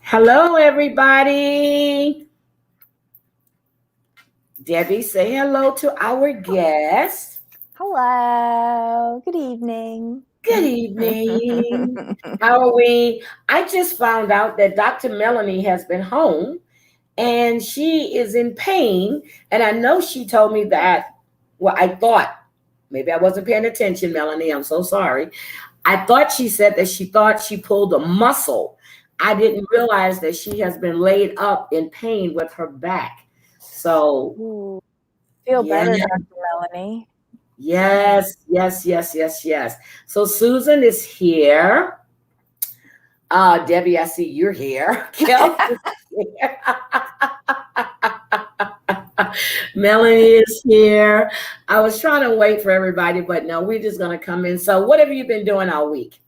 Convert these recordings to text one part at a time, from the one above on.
Hello, everybody. Debbie, say hello to our guest. Hello. Good evening. Good evening. How are we? I just found out that Dr. Melanie has been home and she is in pain. And I know she told me that, well, I thought, maybe I wasn't paying attention, Melanie. I'm so sorry. I thought she said that she thought she pulled a muscle. I didn't realize that she has been laid up in pain with her back. So, Ooh, feel yeah. better, Dr. Melanie. Yes. So Susan is here. Debbie, I see you're here. Kelsey's here. Melanie is here. I was trying to wait for everybody, but no, we're just gonna come in. So what have you been doing all week?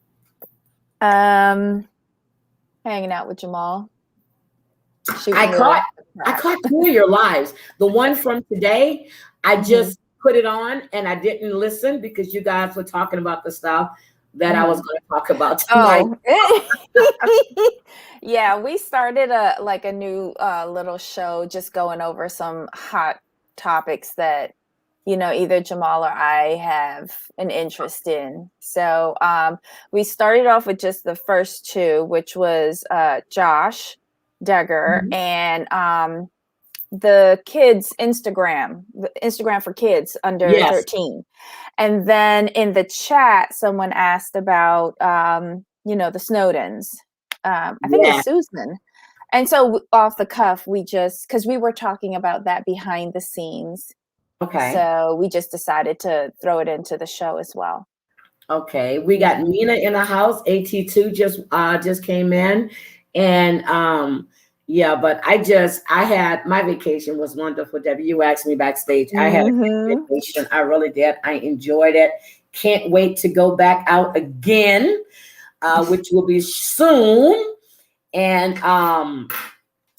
Hanging out with Jamal. I caught two of your lives. The one from today, I just put it on and I didn't listen because you guys were talking about the stuff that I was going to talk about tonight. Oh. Yeah, we started a new little show, just going over some hot topics that either Jamal or I have an interest in. So we started off with just the first two, which was Josh Duggar and the kids Instagram for kids under 13. And then in the chat, someone asked about, the Snowdens. I think it's Susan. And so off the cuff, because we were talking about that behind the scenes. Okay. So we just decided to throw it into the show as well. Okay. We got Nina in the house. AT2 just came in. And but I had my vacation was wonderful. Debbie, you asked me backstage. I had a great vacation. I really did. I enjoyed it. Can't wait to go back out again, which will be soon. And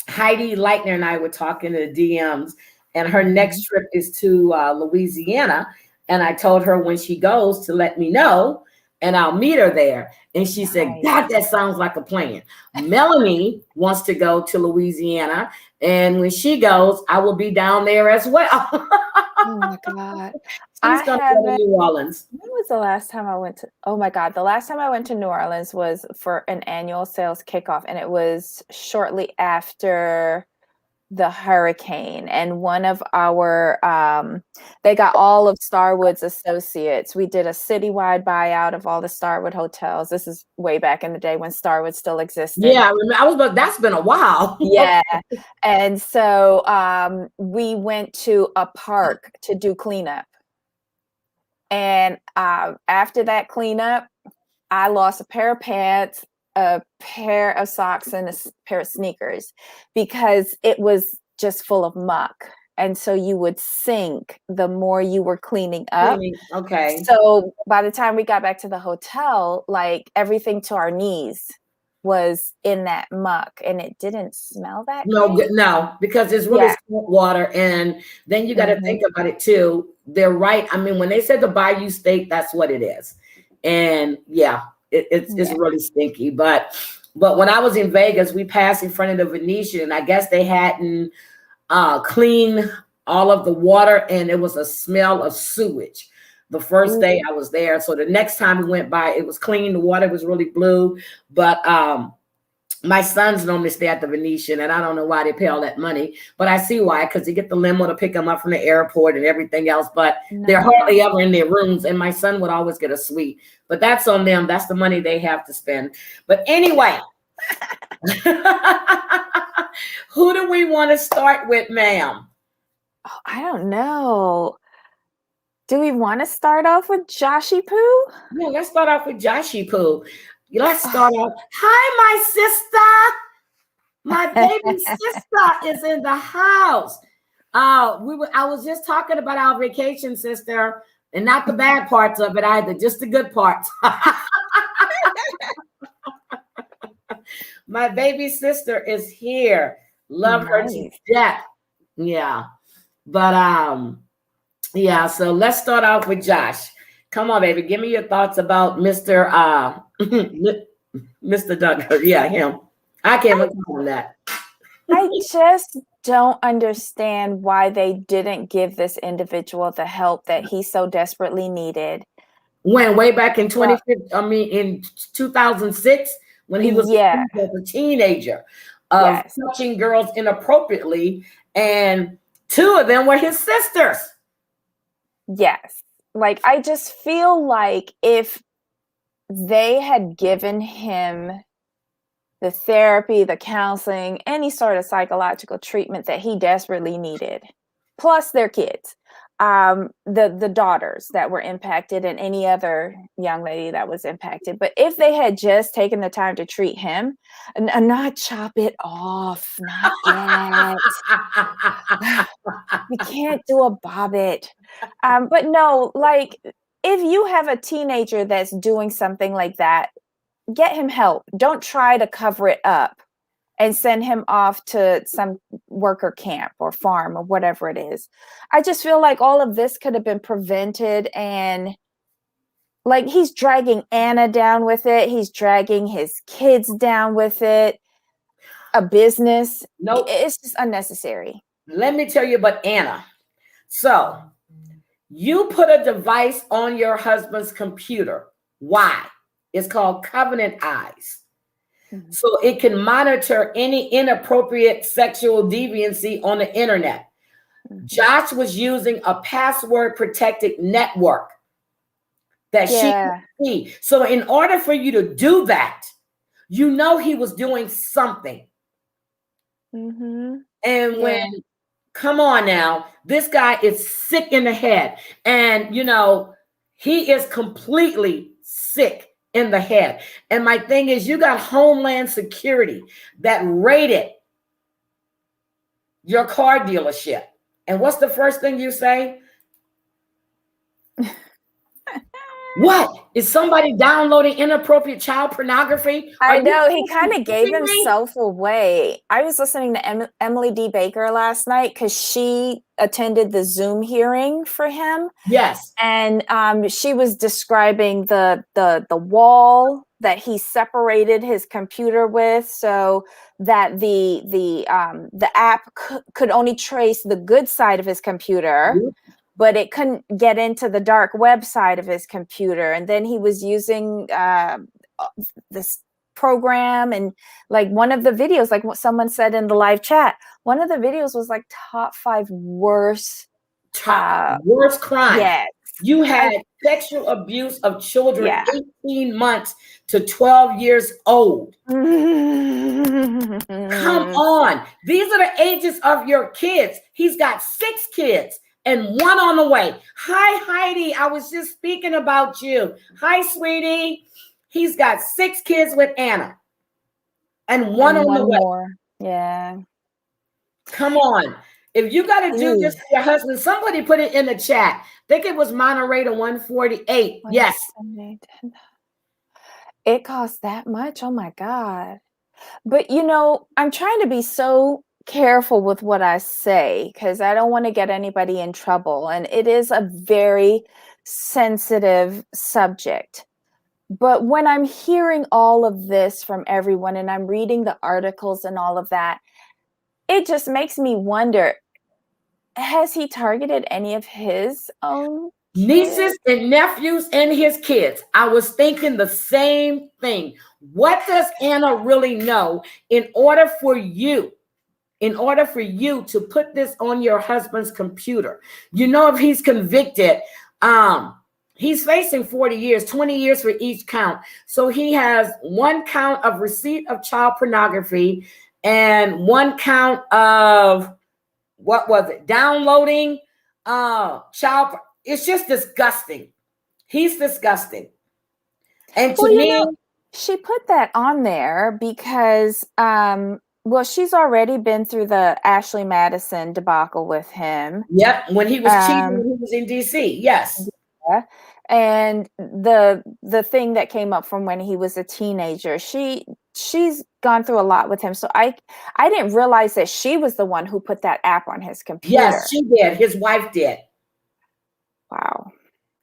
Heidi Leitner and I were talking to the DMs, and her next trip is to Louisiana. And I told her when she goes to let me know, and I'll meet her there. And she said, God, that sounds like a plan. Melanie wants to go to Louisiana. And when she goes, I will be down there as well. Oh, my God. She's going to go to New Orleans. When was the last time I went to? Oh, my God. The last time I went to New Orleans was for an annual sales kickoff. And it was shortly after the hurricane, and one of our they got all of Starwood's associates. We did a citywide buyout of all the Starwood hotels. This is way back in the day when Starwood still existed. Yeah, I remember. That's been a while. Yeah. And so we went to a park to do cleanup, and after that cleanup, I lost a pair of pants, a pair of socks, and a pair of sneakers because it was just full of muck. And so you would sink the more you were cleaning up. Okay. So by the time we got back to the hotel, like everything to our knees was in that muck, and it didn't smell that great. No, because it's really salt water. And then you got to think about it too. They're right. I mean, when they said the Bayou State, that's what it is. And it's really stinky. But when I was in Vegas, we passed in front of the Venetian, and I guess they hadn't cleaned all of the water, and it was a smell of sewage the first day I was there. So the next time we went by, it was clean. The water was really blue. But my sons normally stay at the Venetian, and I don't know why they pay all that money, but I see why, because you get the limo to pick them up from the airport and everything else, but they're hardly ever in their rooms, and my son would always get a suite, but that's on them. That's the money they have to spend. But anyway, who do we want to start with, ma'am? Oh, I don't know. Do we want to start off with Joshie Poo? Yeah, let's start off with Joshie Poo. Let's start off. Hi, my sister. My baby sister is in the house. I was just talking about our vacation, sister, and not the bad parts of it either, just the good parts. My baby sister is here. Love her to death. Yeah. But so let's start off with Josh. Come on, baby. Give me your thoughts about Mr. Duggar. Yeah, him. I can't even call him that. I just don't understand why they didn't give this individual the help that he so desperately needed. When way back in Well, 2015, I mean in 2006, when he was yeah, accused as a teenager of yes, touching girls inappropriately, and two of them were his sisters. yes. Like, I just feel like if they had given him the therapy, the counseling, any sort of psychological treatment that he desperately needed, plus their kids, the daughters that were impacted, and any other young lady that was impacted. But if they had just taken the time to treat him and not chop it off, not yet. We can't do a bobbit. But no, like, if you have a teenager that's doing something like that, get him help. Don't try to cover it up and send him off to some worker camp or farm or whatever it is. I just feel like all of this could have been prevented, and like, he's dragging Anna down with it. He's dragging his kids down with it. A business. Nope. It's just unnecessary. Let me tell you about Anna. So you put a device on your husband's computer. Why? It's called Covenant Eyes. Mhm. So it can monitor any inappropriate sexual deviancy on the internet. Mhm. Josh was using a password protected network that she could see. So in order for you to do that, you know he was doing something. Mm-hmm. And when, come on now, this guy is sick in the head. And, you know, he is completely sick in the head. And my thing is, you got Homeland Security that raided your car dealership. And what's the first thing you say? What? Is somebody downloading inappropriate child pornography? Are I you know, he kind of gave kidding me? himself away. I was listening to Emily D. Baker last night because she attended the Zoom hearing for him. Yes. And she was describing the wall that he separated his computer with, so that the app could only trace the good side of his computer. Mm-hmm. But it couldn't get into the dark web side of his computer. And then he was using this program, and like, one of the videos, like what someone said in the live chat, one of the videos was like top 5 worst crime. Yes. You had sexual abuse of children 18 months to 12 years old. Come on. These are the ages of your kids. He's got 6 kids and 1 on the way. Hi, Heidi. I was just speaking about you. Hi, sweetie. He's got 6 kids with Anna and 1 on the way. More. Yeah. Come on. If you got to do this to your husband, somebody put it in the chat. I think it was moderator 148. Yes. It costs that much? Oh my God. But you know, I'm trying to be so careful with what I say because I don't want to get anybody in trouble. And it is a very sensitive subject. But when I'm hearing all of this from everyone and I'm reading the articles and all of that, it just makes me wonder, has he targeted any of his own nieces and nephews and his kids? I was thinking the same thing. What does Anna really know in order for you to put this on your husband's computer? You know, if he's convicted, he's facing 40 years, 20 years for each count. So he has 1 count of receipt of child pornography and 1 count of, what was it? Downloading child. It's just disgusting. He's disgusting. And to me, she put that on there because well, she's already been through the Ashley Madison debacle with him. Yep, when he was cheating when he was in DC. Yes. Yeah. And the thing that came up from when he was a teenager, she's gone through a lot with him. So I didn't realize that she was the one who put that app on his computer. Yes, she did. His wife did. Wow.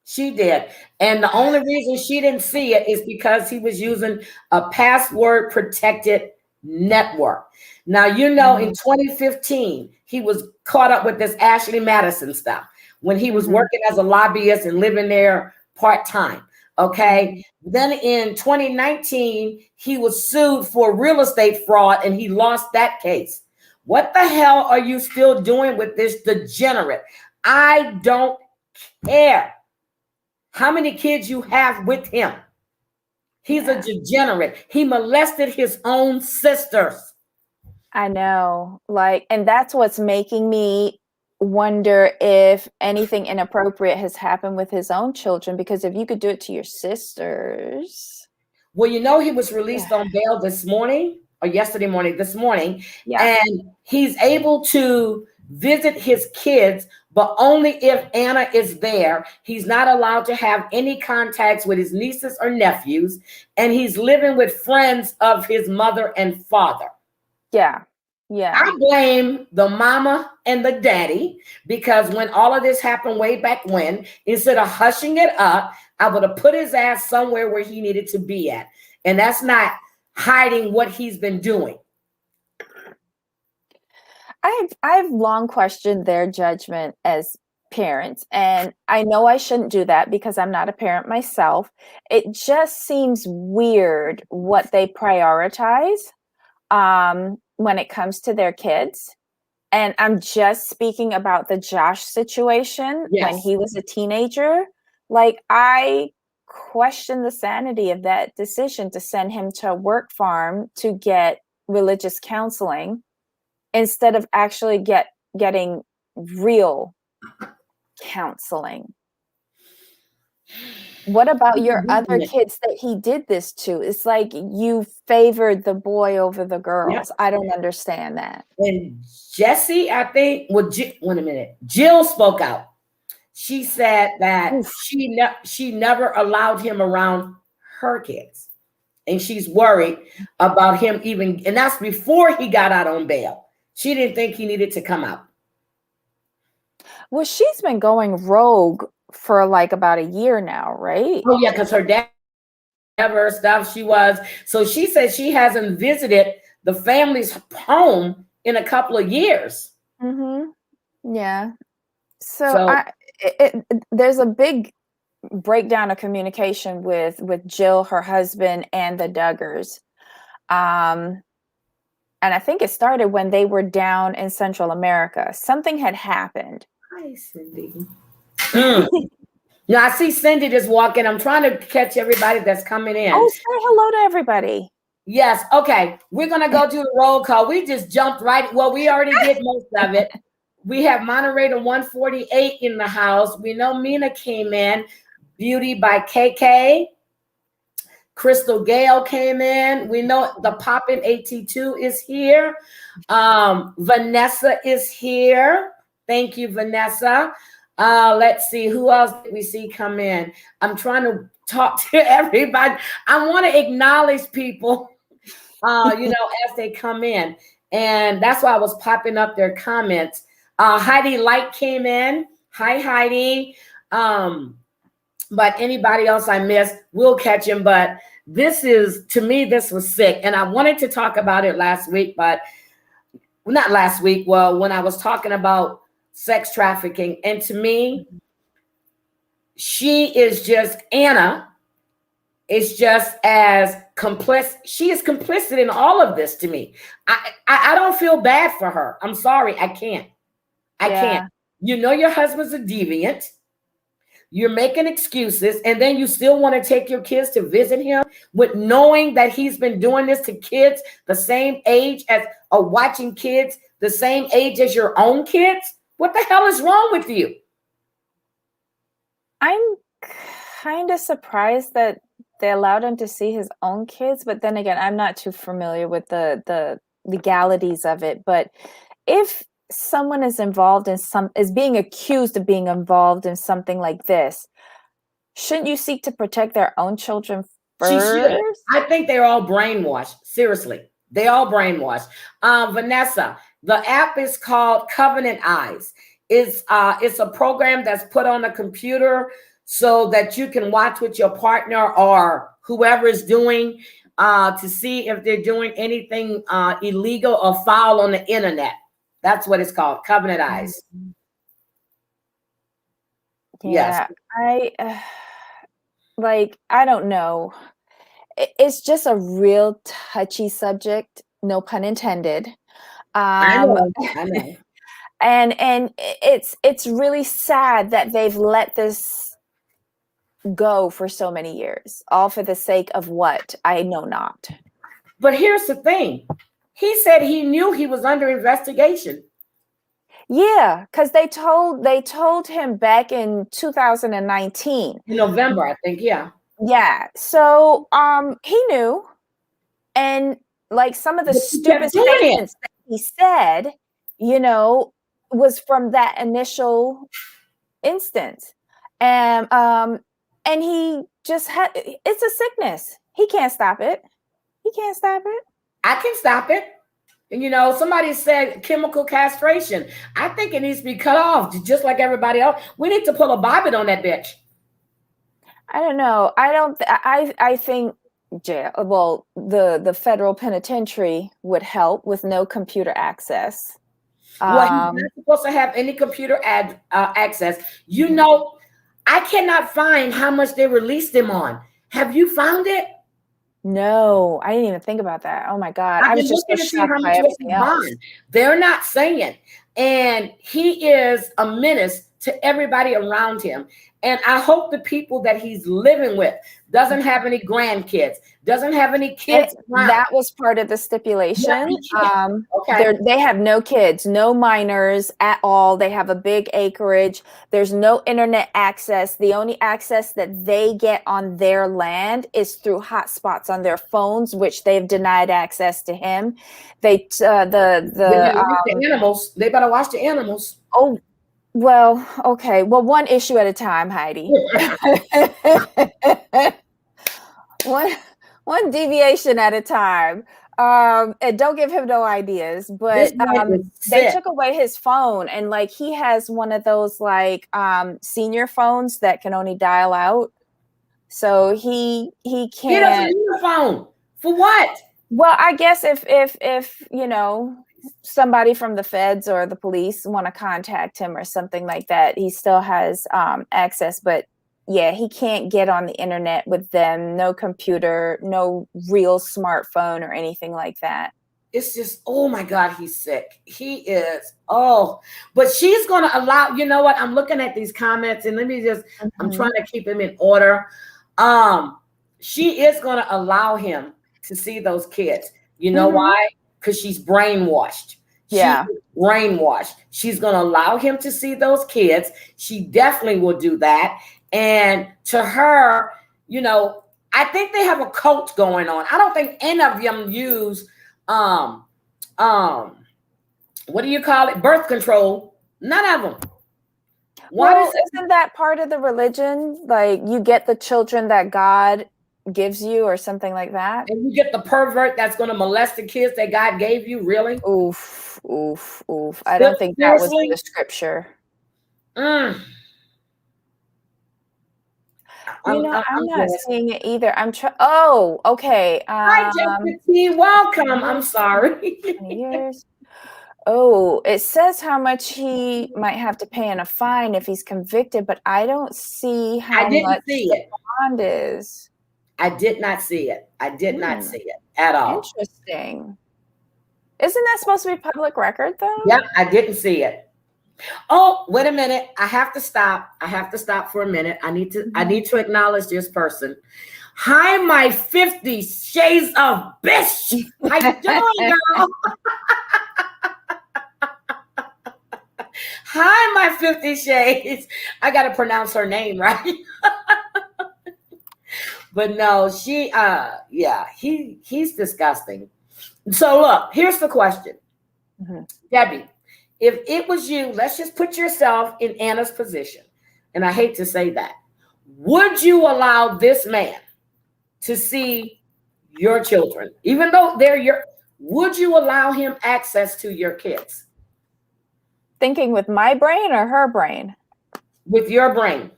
She did. And the only reason she didn't see it is because he was using a password protected Network. Now, you know, in 2015, he was caught up with this Ashley Madison stuff when he was working as a lobbyist and living there part-time. Okay. Then in 2019, he was sued for real estate fraud and he lost that case. What the hell are you still doing with this degenerate? I don't care how many kids you have with him. He's a degenerate. He molested his own sisters. I know. Like, and that's what's making me wonder if anything inappropriate has happened with his own children, because if you could do it to your sisters. Well, you know, he was released on bail this morning or yesterday morning, this morning. Yeah. And he's able to visit his kids, but only if Anna is there. He's not allowed to have any contacts with his nieces or nephews. And he's living with friends of his mother and father. Yeah. Yeah. I blame the mama and the daddy, because when all of this happened way back when, instead of hushing it up, I would have put his ass somewhere where he needed to be at. And that's not hiding what he's been doing. I've long questioned their judgment as parents, and I know I shouldn't do that because I'm not a parent myself. It just seems weird what they prioritize when it comes to their kids. And I'm just speaking about the Josh situation when he was a teenager. Like, I question the sanity of that decision to send him to a work farm to get religious counseling instead of actually getting real counseling. What about your other kids that he did this to? It's like you favored the boy over the girls. I don't understand that. And Jesse, I think, well, wait a minute. Jill spoke out. She said that she never allowed him around her kids. And she's worried about him even, and that's before he got out on bail. She didn't think he needed to come out. Well, she's been going rogue for like about a year now, right? Oh yeah, because her dad ever stuff she was. So she said she hasn't visited the family's home in a couple of years. Yeah. So there's a big breakdown of communication with Jill, her husband, and the Duggars. And I think it started when they were down in Central America. Something had happened. Hi, Cindy. Now I see Cindy just walking. I'm trying to catch everybody that's coming in. Oh, say hello to everybody. Yes. Okay. We're going to go do the roll call. We just jumped right. Well, we already did most of it. We have moderator 148 in the house. We know Mina came in. Beauty by KK. Crystal Gale came in. We know the Poppin' AT2 is here. Vanessa is here. Thank you, Vanessa. Let's see, who else did we see come in? I'm trying to talk to everybody. I want to acknowledge people, as they come in. And that's why I was popping up their comments. Heidi Light came in. Hi, Heidi. But anybody else I missed, we'll catch him. But to me, this was sick. And I wanted to talk about it last week, but not last week. Well, when I was talking about sex trafficking. And to me, Anna is just as complicit. She is complicit in all of this to me. I don't feel bad for her. I'm sorry. I can't. I can't. You know your husband's a deviant. You're making excuses, and then you still want to take your kids to visit him with knowing that he's been doing this to kids the same age as, or watching kids the same age as your own kids. What the hell is wrong with you? I'm kind of surprised that they allowed him to see his own kids, but then again, I'm not too familiar with the legalities of it. But if someone is involved in is being accused of being involved in something like this, shouldn't you seek to protect their own children first? I think they're all brainwashed. Seriously, they all brainwashed. Vanessa, the app is called Covenant Eyes. It's a program that's put on a computer so that you can watch with your partner or whoever is doing to see if they're doing anything illegal or foul on the internet. That's what it's called, Covenant Eyes. Yeah, Yes. I don't know. It's just a real touchy subject, no pun intended. I Um, know. I know. and it's really sad that they've let this go for so many years, all for the sake of what? I know not. But here's the thing. He said he knew he was under investigation. Yeah, because they told him back in 2019. In November, I think, yeah. Yeah. So he knew, and like some of the But he stupid kept doing it. statements that he said, was from that initial instance. And he just had it's a sickness. He can't stop it. He can't stop it. I can stop it. And somebody said chemical castration. I think it needs to be cut off, just like everybody else. We need to pull a bobbin on that bitch. I don't know. I think jail. Well, the federal penitentiary would help with no computer access. Well, he's not supposed to have any computer access. I cannot find how much they released him on. Have you found it? No, I didn't even think about that. Oh my God. I was just so shocked by everything else. They're not saying. And he is a menace to everybody around him. And I hope the people that he's living with doesn't have any grandkids, doesn't have any kids. That was part of the stipulation. Okay. They have no kids, no minors at all. They have a big acreage. There's no internet access. The only access that they get on their land is through hotspots on their phones, which they've denied access to him. They the animals. They better watch the animals. Oh, well, okay. Well, one issue at a time, Heidi. one deviation at a time. And don't give him no ideas. But they took away his phone, and like he has one of those like senior phones that can only dial out. So he can't. He doesn't need a phone. For what? Well, I guess if somebody from the feds or the police want to contact him or something like that, he still has access. But yeah, he can't get on the internet with them. No computer, no real smartphone or anything like that. It's just, oh my God, he's sick. He is. Oh, but she's going to allow, you know what? I'm looking at these comments and I'm trying to keep him in order. She is going to allow him to see those kids. You know why? Because she's brainwashed. Yeah. She's brainwashed. She's going to allow him to see those kids. She definitely will do that. And to her, I think they have a cult going on. I don't think any of them use, what do you call it? Birth control. None of them. Isn't that part of the religion? Like you get the children that God gives you or something like that? And you get the pervert that's going to molest the kids that God gave you? Really? Oof. I don't think that was in the scripture. I'm not seeing it either. Oh, okay. Hi, Jessica T. Welcome. I'm sorry. Years. Oh, it says how much he might have to pay in a fine if he's convicted, but I don't see how much the bond is. I did not see it. I did not see it at all. Interesting. Isn't that supposed to be public record, though? Yeah, I didn't see it. Oh, wait a minute. I have to stop. For a minute. I need to acknowledge this person. Hi, my 50 Shades of Bitch. How you doing, girl? Hi, my 50 Shades. I got to pronounce her name right. But no, he's disgusting. So look, here's the question. Debbie, if it was you, let's just put yourself in Anna's position. And I hate to say that. Would you allow this man to see your children? Even though would you allow him access to your kids? Thinking with my brain or her brain? With your brain.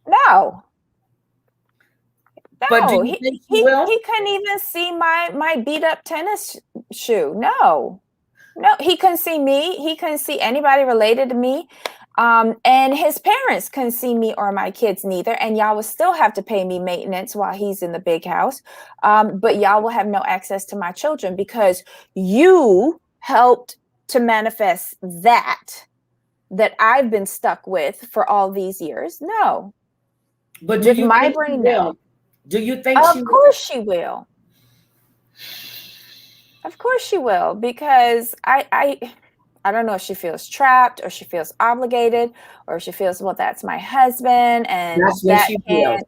No. But do No, you think he will? he couldn't even see my beat up tennis shoe. No, he couldn't see me. He couldn't see anybody related to me. And his parents couldn't see me or my kids neither. And y'all will still have to pay me maintenance while he's in the big house. But y'all will have no access to my children because you helped to manifest that I've been stuck with for all these years. No. But do With you my think she brain, will? no. Do you think Of she will? course she will. Of course she will, because I don't know if she feels trapped or she feels obligated or she feels, well, that's my husband and That's what she feels.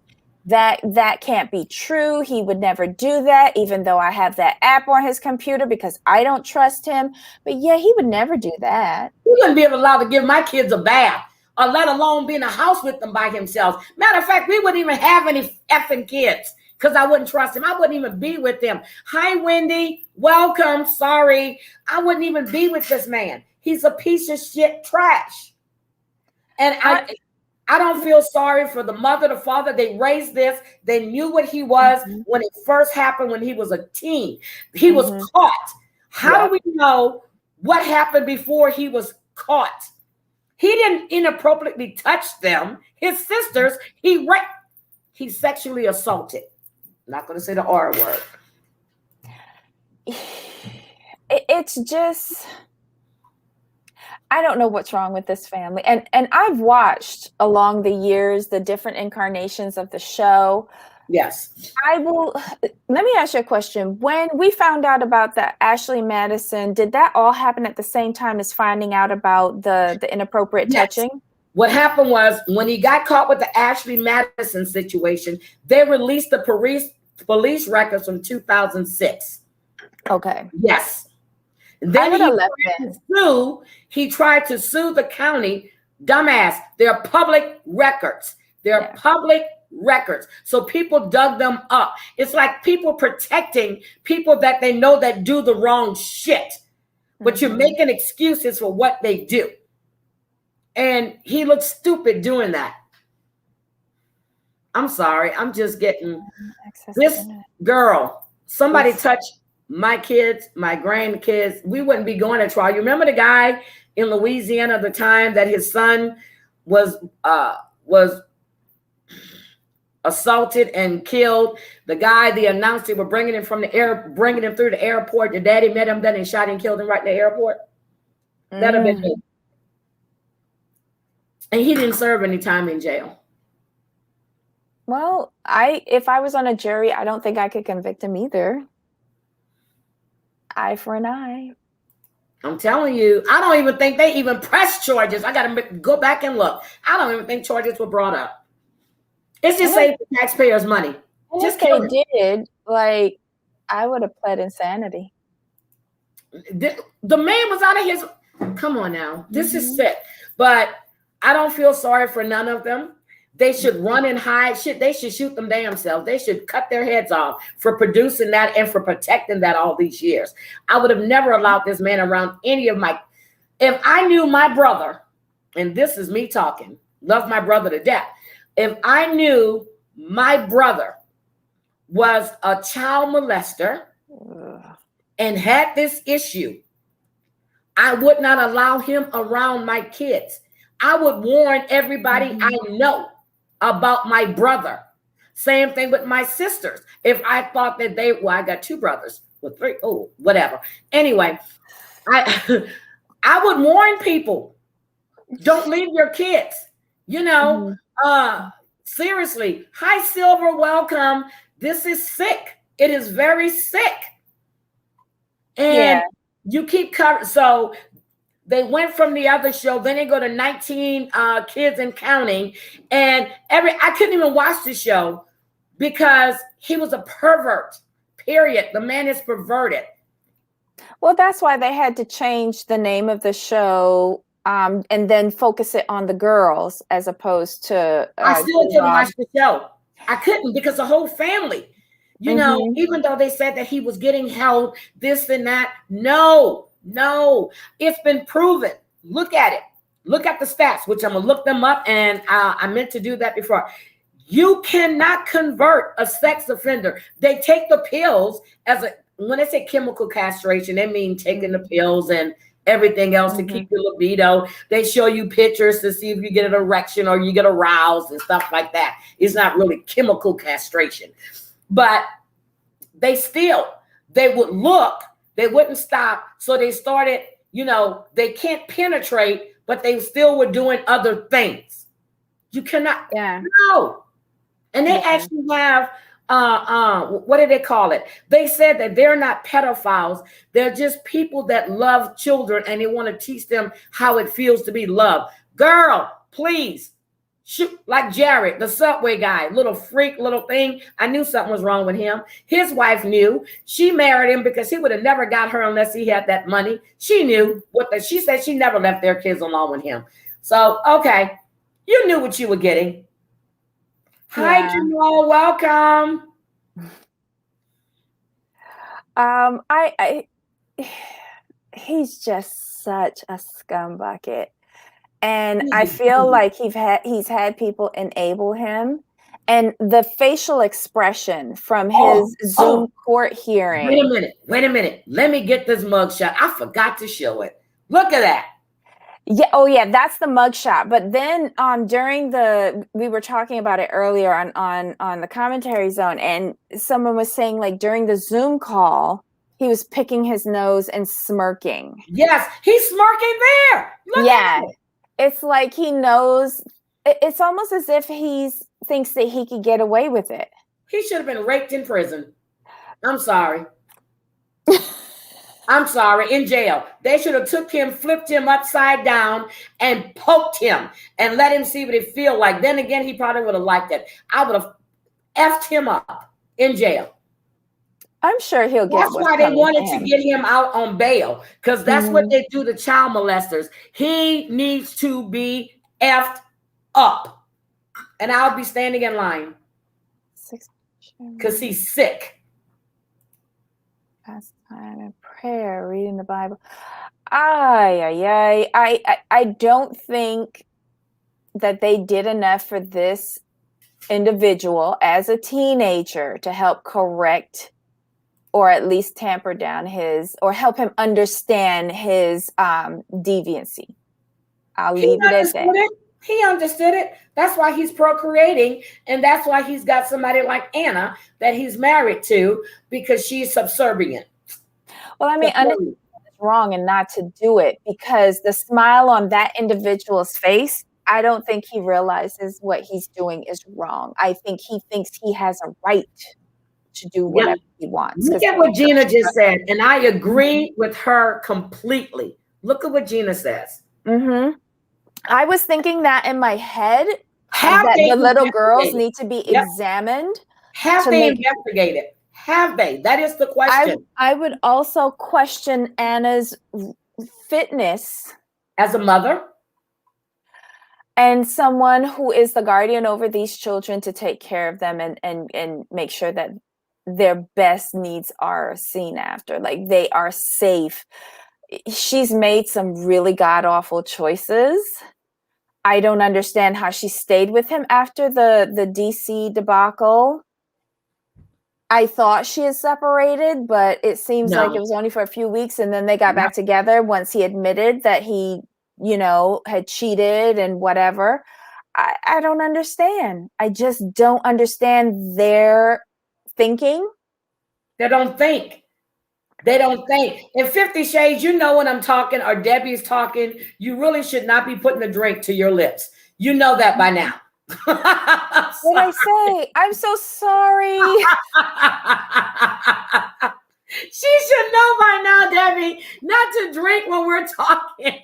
that can't be true. He would never do that, even though I have that app on his computer because I don't trust him. But yeah, he would never do that. He wouldn't be allowed to give my kids a bath, or let alone be in a house with them by himself. Matter of fact, we wouldn't even have any effing kids because I wouldn't trust him. I wouldn't even be with them. Hi, Wendy. Welcome. Sorry. I wouldn't even be with this man. He's a piece of shit trash. And I don't feel sorry for the mother, the father. They raised this. They knew what he was when it first happened, when he was a teen. He was caught. How do we know what happened before he was caught? He didn't inappropriately touch them. His sisters, he sexually assaulted. I'm not going to say the R word. It's just, I don't know what's wrong with this family. And I've watched along the years the different incarnations of the show. Yes. Let me ask you a question. When we found out about the Ashley Madison, did that all happen at the same time as finding out about the inappropriate touching? What happened was, when he got caught with the Ashley Madison situation, they released the police records from 2006. Okay. Yes. Then he tried to sue the county. Dumbass. They're public records. They're public records. So people dug them up. It's like people protecting people that they know that do the wrong shit. But you're making excuses for what they do. And he looks stupid doing that. I'm sorry. I'm just getting this girl. Somebody touched my kids, my grandkids. We wouldn't be going to trial. You remember the guy in Louisiana at the time that his son was assaulted and killed? The guy, the announcer, were bringing him through the airport. The daddy met him, then he shot and killed him right in the airport. That'd have been me. And he didn't serve any time in jail. Well, if I was on a jury, I don't think I could convict him either. Eye for an eye. I'm telling you, I don't even think they even pressed charges. I got to go back and look. I don't even think charges were brought up. It's just saving the taxpayers' money. Just they did, like, I would have pled insanity. The man was out of his. Come on now, this is sick. But I don't feel sorry for none of them. They should run and hide. They should shoot them damn selves. They should cut their heads off for producing that and for protecting that all these years. I would have never allowed this man around any of my. If I knew my brother, and this is me talking, love my brother to death. If I knew my brother was a child molester and had this issue, I would not allow him around my kids. I would warn everybody I know about my brother. Same thing with my sisters. If I thought that I got two brothers, well, three, whatever. Anyway, I would warn people, don't leave your kids, seriously. Hi, Silver, welcome. This is sick. It is very sick. And you keep covering. So they went from the other show, then they go to 19 kids and counting. And I couldn't even watch the show because he was a pervert, period. The man is perverted. Well, that's why they had to change the name of the show and then focus it on the girls as opposed to. I still couldn't watch the show. I couldn't because the whole family, even though they said that he was getting help, this and that. No, it's been proven. Look at it. Look at the stats, which I'm going to look them up. And I meant to do that before. You cannot convert a sex offender. They take the pills when they say chemical castration, they mean taking the pills and everything else to keep your libido. They show you pictures to see if you get an erection or you get aroused and stuff like that. It's not really chemical castration. But they would look, they wouldn't stop. So they started, they can't penetrate, but they still were doing other things. You cannot. Yeah. No. And they actually have, what do they call it? They said that they're not pedophiles. They're just people that love children and they want to teach them how it feels to be loved. Girl, please. Shoot, like Jared, the Subway guy, little freak, little thing. I knew something was wrong with him. His wife knew. She married him because he would have never got her unless he had that money. She knew she said she never left their kids alone with him. So, okay, you knew what you were getting. Hi, Jamal. Welcome. He's just such a scumbucket. And I feel like he's had people enable him. And the facial expression from his Zoom court hearing. Wait a minute. Let me get this mugshot. I forgot to show it. Look at that. Yeah. Oh, yeah. That's the mugshot. But then we were talking about it earlier on the commentary zone, and someone was saying, like, during the Zoom call, he was picking his nose and smirking. Yes, he's smirking there. Look at it. It's like he knows. It's almost as if he thinks that he could get away with it. He should have been raped in prison. I'm sorry. I'm sorry, in jail. They should have took him, flipped him upside down, and poked him and let him see what it feel like. Then again, he probably would have liked it. I would have effed him up in jail. I'm sure he'll get. That's why they wanted to get him out on bail, because that's what they do to child molesters. He needs to be effed up, and I'll be standing in line because he's sick. Past time in prayer, reading the Bible. I don't think that they did enough for this individual as a teenager to help correct or at least tamper down or help him understand his deviancy. I'll leave it at that. He understood it. That's why he's procreating, and that's why he's got somebody like Anna that he's married to, because she's subservient. Well, I mean, understand it's wrong and not to do it, because the smile on that individual's face, I don't think he realizes what he's doing is wrong. I think he thinks he has a right to do whatever he wants. Look at what Gina just said, and I agree with her completely. Look at what Gina says. I was thinking that in my head, that the little girls need to be examined. Have they investigated? Have they? That is the question. I would also question Anna's fitness as a mother and someone who is the guardian over these children to take care of them and make sure that their best needs are seen after, like they are safe. She's made some really god-awful choices. I don't understand how she stayed with him after the DC debacle. I thought she is separated, but it seems like it was only for a few weeks, and then they got back together once he admitted that he, had cheated and whatever. I don't understand. I just don't understand their thinking. They don't think. They don't think. In 50 Shades, you know when I'm talking or Debbie's talking, you really should not be putting a drink to your lips. You know that by now. What did I say? I'm so sorry. She should know by now, Debbie, not to drink when we're talking.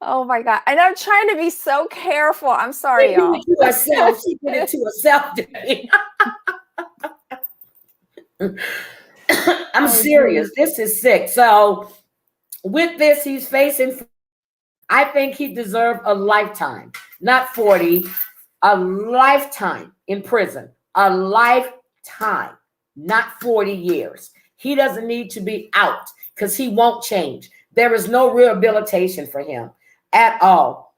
Oh my God. And I'm trying to be so careful. I'm sorry, y'all. She did it to herself, Debbie. I'm serious. This is sick. So with this, he's facing, I think he deserved a lifetime, not 40, a lifetime in prison, a lifetime, not 40 years. He doesn't need to be out because he won't change. There is no rehabilitation for him at all.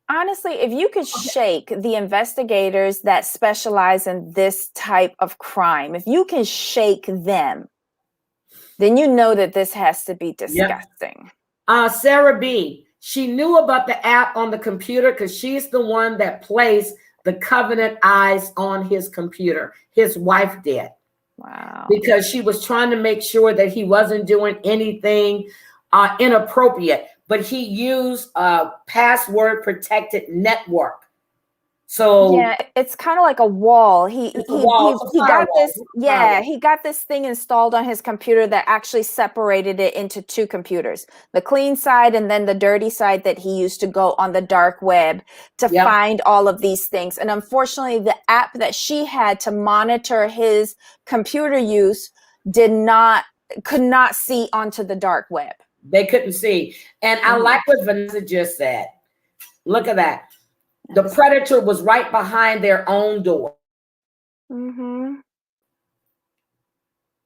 Honestly, if you could shake the investigators that specialize in this type of crime, if you can shake them, then you know that this has to be disgusting. Sarah B, she knew about the app on the computer because she's the one that placed the Covenant eyes on his computer. His wife did. Wow. Because she was trying to make sure that he wasn't doing anything inappropriate, but he used a password protected network. So yeah, it's kind of like a wall. He got this. Yeah, he got this thing installed on his computer that actually separated it into two computers, the clean side and then the dirty side that he used to go on the dark web to find all of these things. And unfortunately, the app that she had to monitor his computer use could not see onto the dark web. They couldn't see. And I like what Vanessa just said. Look at that. The predator was right behind their own door.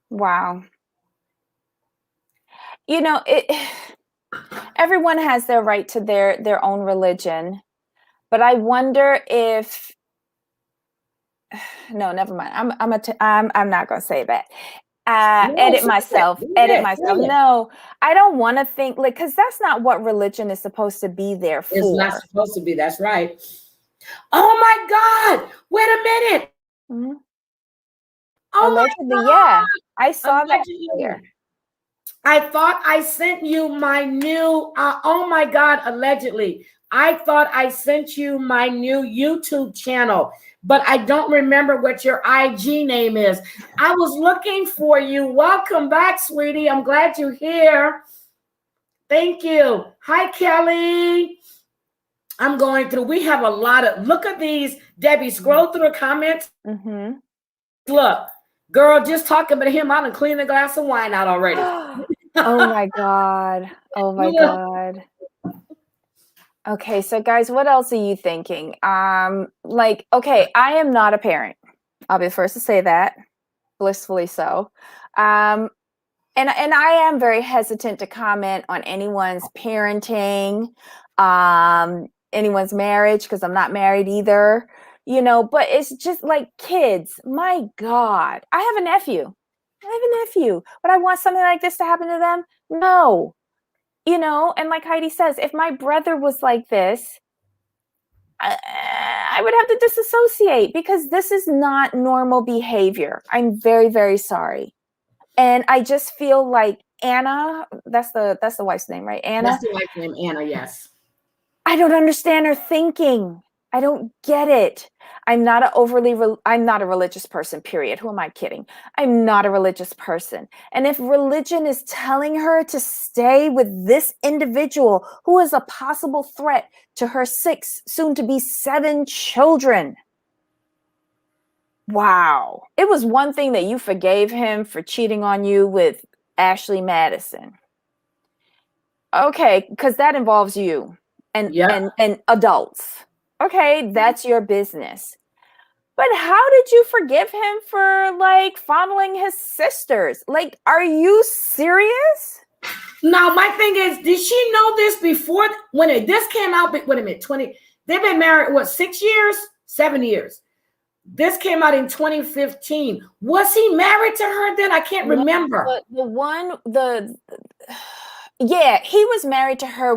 Wow. You know, everyone has their right to their own religion, but I wonder if no, never mind. I'm not gonna say that. Edit myself. No, I don't want to think like because that's not what religion is supposed to be there for. It's not supposed to be. That's right. Oh my God! Wait a minute. Oh allegedly, my God. Yeah, I saw that here. I thought I sent you my new. Oh my God! Allegedly, I thought I sent you my new YouTube channel, but I don't remember what your IG name is. I was looking for you. Welcome back, sweetie. I'm glad you're here. Thank you. Hi, Kelly. I'm going through. We have a lot of. Look at these, Debbie. Scroll through the comments. Look, girl, just talking about him. I done cleaned a glass of wine out already. Oh my God. Oh my God. Okay, so guys, what else are you thinking? Like, okay, I am not a parent. I'll be the first to say that, blissfully so. And I am very hesitant to comment on anyone's parenting, anyone's marriage, because I'm not married either, you know, but it's just like kids. My God, I have a nephew, but I want something like this to happen to them. No, you know, and like Heidi says, if my brother was like this, I would have to disassociate because this is not normal behavior. I'm very, very sorry. And I just feel like Anna, that's the wife's name, right? Anna. That's the wife's name, Anna, yes. I don't understand her thinking. I don't get it. I'm not a religious person, period. Who am I kidding? I'm not a religious person. And if religion is telling her to stay with this individual who is a possible threat to her 6, soon to be 7 children. Wow. It was one thing that you forgave him for cheating on you with Ashley Madison. Okay, because that involves you and adults. Okay, that's your business. But how did you forgive him for like fondling his sisters? Like, are you serious? Now, my thing is, did she know this before when this came out? Wait a minute, they've been married, what, 6 years, 7 years? This came out in 2015. Was he married to her then? I can't remember. Yeah, he was married to her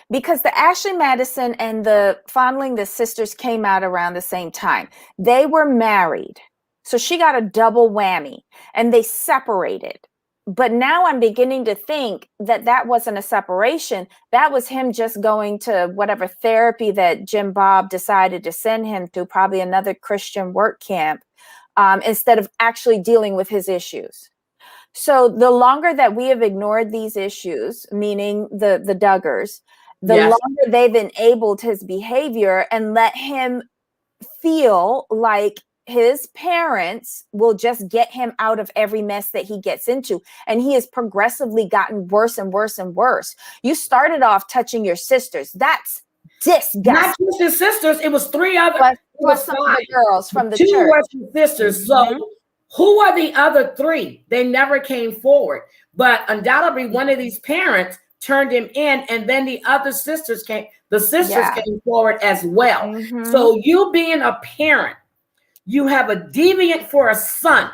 because the Ashley Madison and the fondling the sisters came out around the same time. They were married. So she got a double whammy and they separated. But now I'm beginning to think that wasn't a separation. That was him just going to whatever therapy that Jim Bob decided to send him to, probably another Christian work camp, instead of actually dealing with his issues. So the longer that we have ignored these issues, meaning the Duggars, the longer they've enabled his behavior and let him feel like his parents will just get him out of every mess that he gets into. And he has progressively gotten worse and worse and worse. You started off touching your sisters. That's disgusting. Not just his sisters. It was 3 other. Plus some of the girls from the 2 church. were his sisters. So who are the other 3? They never came forward. But undoubtedly, one of these parents turned him in, and then the sisters came forward as well. Mm-hmm. So you being a parent, you have a deviant for a son.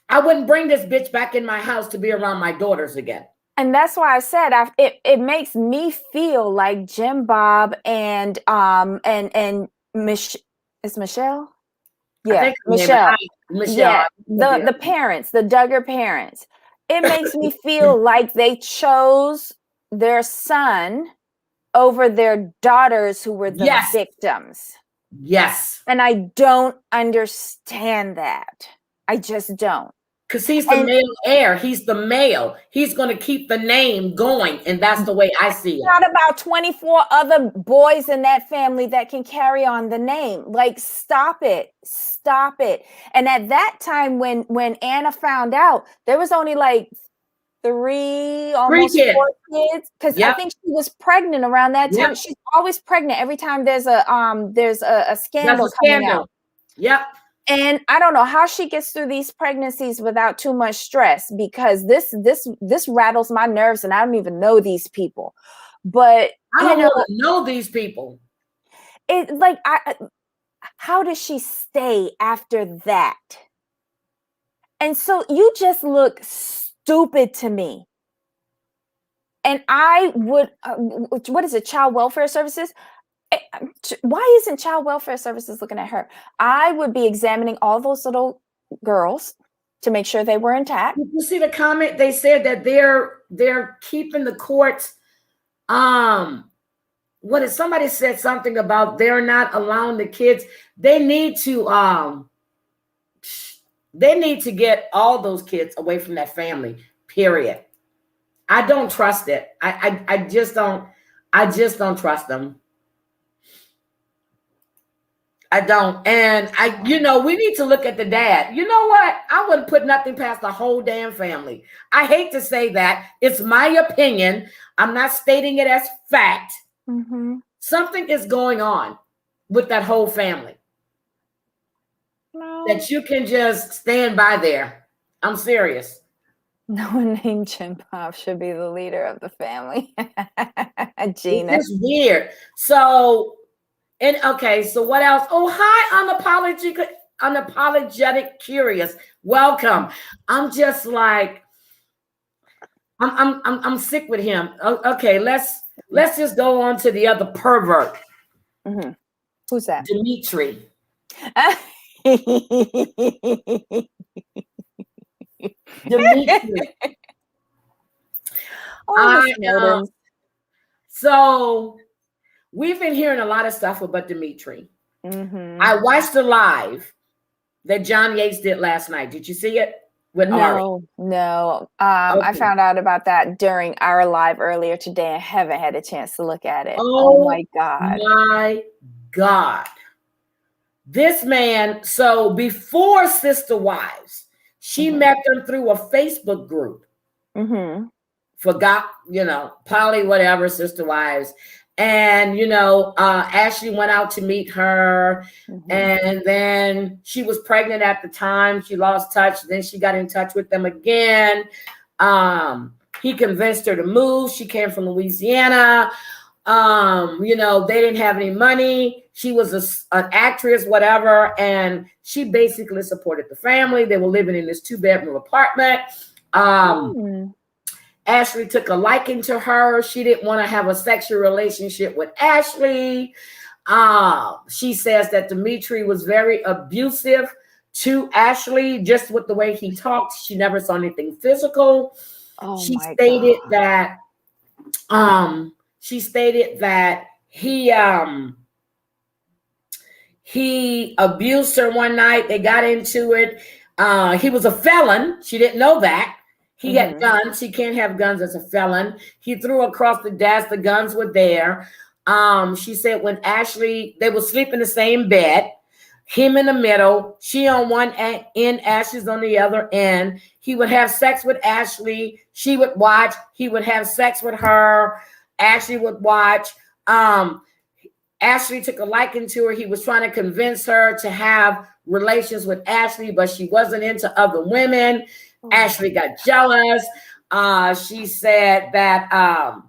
I wouldn't bring this bitch back in my house to be around my daughters again. And that's why I said it makes me feel like Jim Bob and is Michelle? Yeah, Michelle. Yeah, the parents, the Duggar parents. It makes me feel like they chose their son over their daughters who were the victims. Yes. And I don't understand that. I just don't. Because he's the male heir. He's the male. He's going to keep the name going. And that's the way I see it. Not about 24 other boys in that family that can carry on the name. Like, stop it. Stop it. And at that time, when Anna found out, there was only like almost 4 kids. Because I think she was pregnant around that time. Yep. She's always pregnant every time there's a scandal coming out. Yep. And I don't know how she gets through these pregnancies without too much stress, because this rattles my nerves, and I don't even know these people. But I don't want to know these people. It like how does she stay after that? And so you just look stupid to me. And I would what is it? Child Welfare Services? Why isn't Child Welfare Services looking at her? I would be examining all those little girls to make sure they were intact. Did you see the comment? They said that they're keeping the courts. Somebody said something about they're not allowing the kids. They need to get all those kids away from that family. Period. I don't trust it. I just don't trust them. I don't. And we need to look at the dad. You know what? I wouldn't put nothing past the whole damn family. I hate to say that. It's my opinion. I'm not stating it as fact. Mm-hmm. Something is going on with that whole family. No. That you can just stand by there. I'm serious. No one named Jim Bob should be the leader of the family. Gina. It's weird. So... And okay, so what else? Oh, hi, unapologetic curious. Welcome. I'm just like, I'm sick with him. Okay, let's just go on to the other pervert. Mm-hmm. Who's that? Dimitri. Dimitri. So we've been hearing a lot of stuff about Dimitri. Mm-hmm. I watched the live that John Yates did last night. Did you see it? No. Okay. I found out about that during our live earlier today. I haven't had a chance to look at it. Oh my God. My God. This man, so before Sister Wives, she met them through a Facebook group. Mm-hmm. Forgot, Polly, whatever, Sister Wives. And, Ashley went out to meet her. Mm-hmm. And then she was pregnant at the time. She lost touch. Then she got in touch with them again. He convinced her to move. She came from Louisiana. They didn't have any money. She was an actress, whatever. And she basically supported the family. They were living in this 2-bedroom apartment. Ashley took a liking to her. She didn't want to have a sexual relationship with Ashley. She says that Dimitri was very abusive to Ashley, just with the way he talked. She never saw anything physical. She stated that he abused her one night. They got into it. He was a felon. She didn't know that. He had guns. He can't have guns as a felon. He threw across the desk. The guns were there. She said when Ashley, they would sleep in the same bed, him in the middle, she on one end, Ashley's on the other end. He would have sex with Ashley. She would watch. He would have sex with her. Ashley would watch. Ashley took a liking to her. He was trying to convince her to have relations with Ashley, but she wasn't into other women. Ashley got jealous. She said that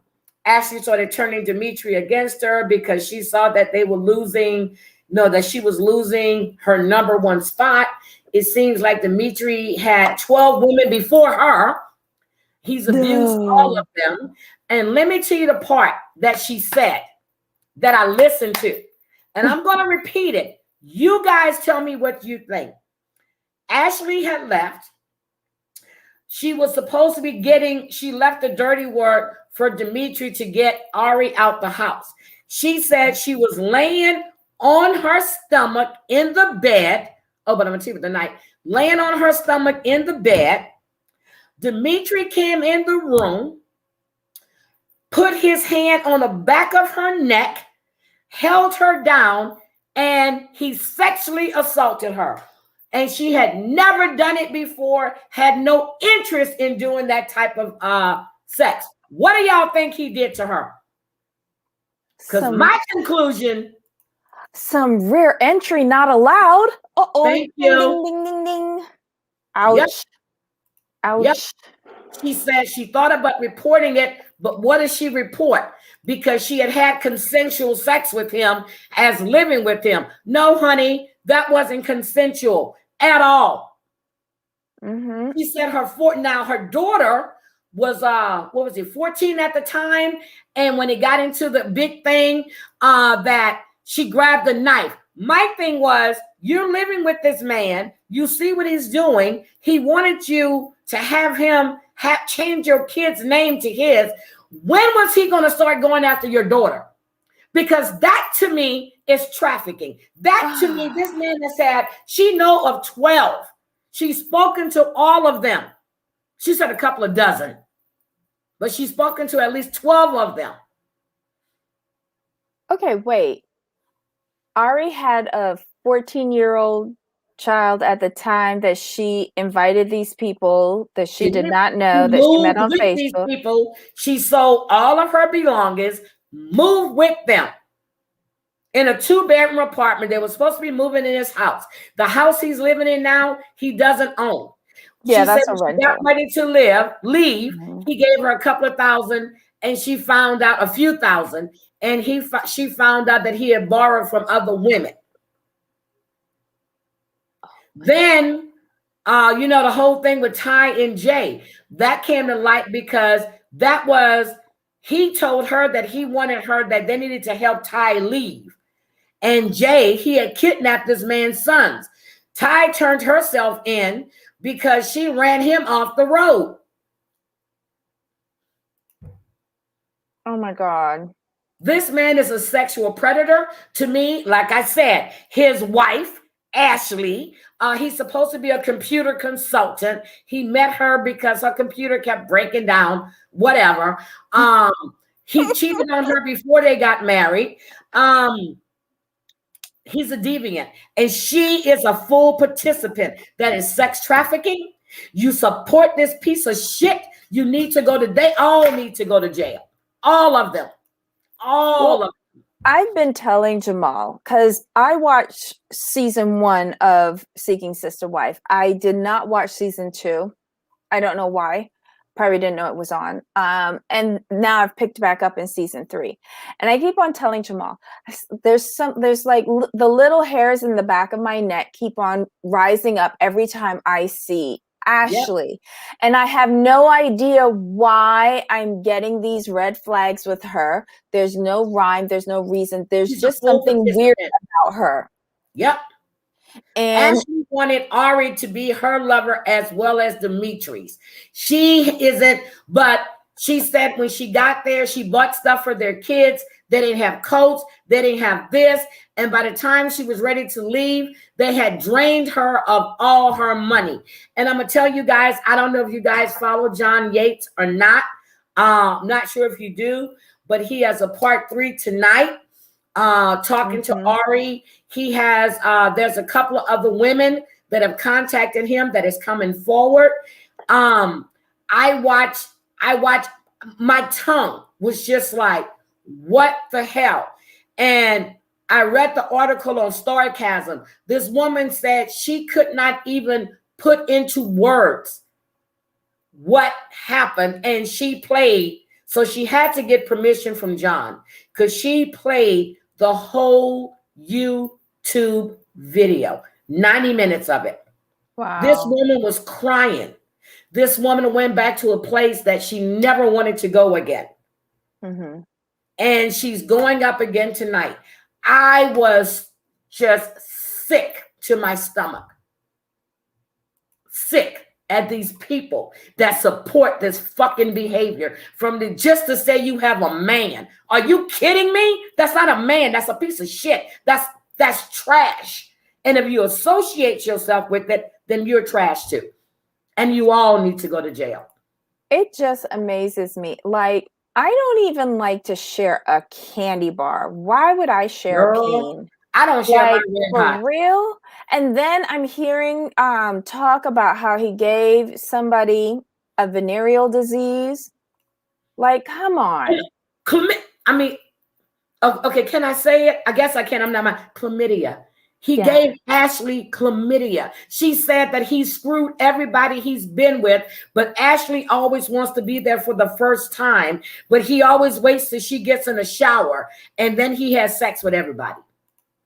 Ashley started turning Dimitri against her because she saw that they were losing, that she was losing her number one spot. It seems like Dimitri had 12 women before her. He's abused all of them. And let me tell you the part that she said that I listened to. And I'm going to repeat it. You guys tell me what you think. Ashley had left. She was supposed to be she left a dirty word for Dimitri to get Ari out the house. She said she was laying on her stomach in the bed. Oh, but I'm going to tell you the night. Laying on her stomach in the bed. Dimitri came in the room, put his hand on the back of her neck, held her down, and he sexually assaulted her. And she had never done it before, had no interest in doing that type of sex. What do y'all think he did to her? Because my conclusion. Some rear entry not allowed. Uh-oh. Thank you. Ding, ding, ding, ding. Ouch. Yep. Ouch. Yep. She said she thought about reporting it, but what did she report? Because she had had consensual sex with him as living with him. No, honey, that wasn't consensual at all. Mm-hmm. She said her daughter was 14 at the time, and when it got into the big thing, that she grabbed a knife. My thing was, you're living with this man, you see what he's doing. He wanted you to have him change your kid's name to his. When was he going to start going after your daughter? Because that to me is trafficking. That to me, this man has said she know of 12. She's spoken to all of them. She said a couple of dozen, but she's spoken to at least 12 of them. Okay, wait. Ari had a 14-year-old child at the time that she invited these people that she did not know, that she met on Facebook. These people, she sold all of her belongings, moved with them in a 2-bedroom apartment. They were supposed to be moving in his house. The house he's living in now, he doesn't own. Yeah, she that's said a rental. She got ready to leave. Mm-hmm. He gave her a couple of thousand, and she found out a few thousand, and she found out that he had borrowed from other women. Then, the whole thing with Ty and Jay, that came to light because he told her that he wanted her, that they needed to help Ty leave. And Jay, he had kidnapped this man's sons. Ty turned herself in because she ran him off the road. Oh my God. This man is a sexual predator. To me, like I said, his wife, Ashley, he's supposed to be a computer consultant. He met her because her computer kept breaking down, whatever. He cheated on her before they got married. He's a deviant, and she is a full participant. That is sex trafficking. You support this piece of shit. They all need to go to jail. All of them. All of them. I've been telling Jamal, because I watched season 1 of Seeking Sister Wife. I did not watch season 2. I don't know why. Probably didn't know it was on. And now I've picked back up in season 3. And I keep on telling Jamal, there's like the little hairs in the back of my neck keep on rising up every time I see Ashley. Yep. And I have no idea why I'm getting these red flags with her. There's no rhyme. There's no reason. There's just something weird about her. Yep. And Ashley wanted Ari to be her lover as well as Dimitri's. She isn't, but she said when she got there, she bought stuff for their kids. They didn't have coats. They didn't have this. And by the time she was ready to leave, they had drained her of all her money. And I'm going to tell you guys, I don't know if you guys follow John Yates or not. I'm not sure if you do, but he has a part 3 tonight. Talking to Ari. He has there's a couple of other women that have contacted him that is coming forward. I watch, my tongue was just like, what the hell? And I read the article on Starcasm. This woman said she could not even put into words what happened, and she played. So she had to get permission from John because she played the whole YouTube video, 90 minutes of it. Wow. This woman was crying. This woman went back to a place that she never wanted to go again. Mm-hmm. And she's going up again tonight. I was just sick to my stomach. Sick at these people that support this fucking behavior just to say you have a man. Are you kidding me? That's not a man. That's a piece of shit. That's trash. And if you associate yourself with it, then you're trash too. And you all need to go to jail. It just amazes me. Like, I don't even like to share a candy bar. Why would I share a peen? I don't share like, my red hot. For real? And then I'm hearing talk about how he gave somebody a venereal disease. Like, come on. I mean, okay, can I say it? I guess I can. I'm not my chlamydia. He gave Ashley chlamydia. She said that he screwed everybody he's been with, but Ashley always wants to be there for the first time, but he always waits till she gets in the shower, and then he has sex with everybody.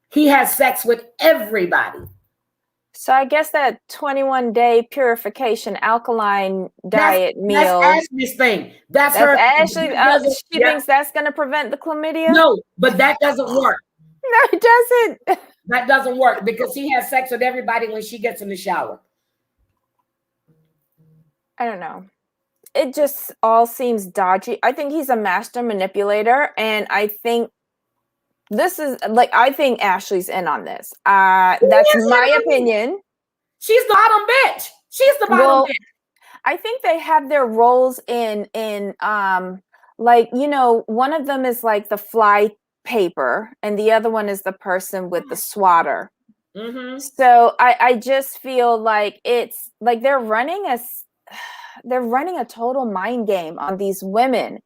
He has sex with everybody. So I guess that 21-day purification alkaline diet meal. That's Ashley's thing. That's her. Ashley. She thinks that's going to prevent the chlamydia? No, but that doesn't work. No, it doesn't. That doesn't work because he has sex with everybody when she gets in the shower. I don't know. It just all seems dodgy. I think he's a master manipulator, and I think I think Ashley's in on this. That's my opinion. She's the bottom bitch. She's the bottom bitch. I think they have their roles in like, you know, one of them is like the fly paper and the other one is the person with the swatter. Mm-hmm. So I just feel like it's like they're running a total mind game on these women,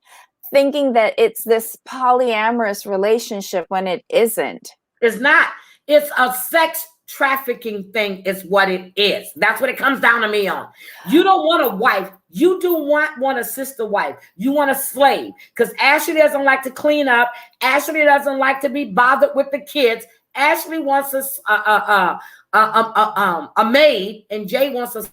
thinking that it's this polyamorous relationship when it isn't. It's not. It's a sex trafficking thing is what it is. That's what it comes down to me on. You don't want a wife. You do want a sister wife. You want a slave because Ashley doesn't like to clean up. Ashley doesn't like to be bothered with the kids. Ashley wants a maid, and Jay wants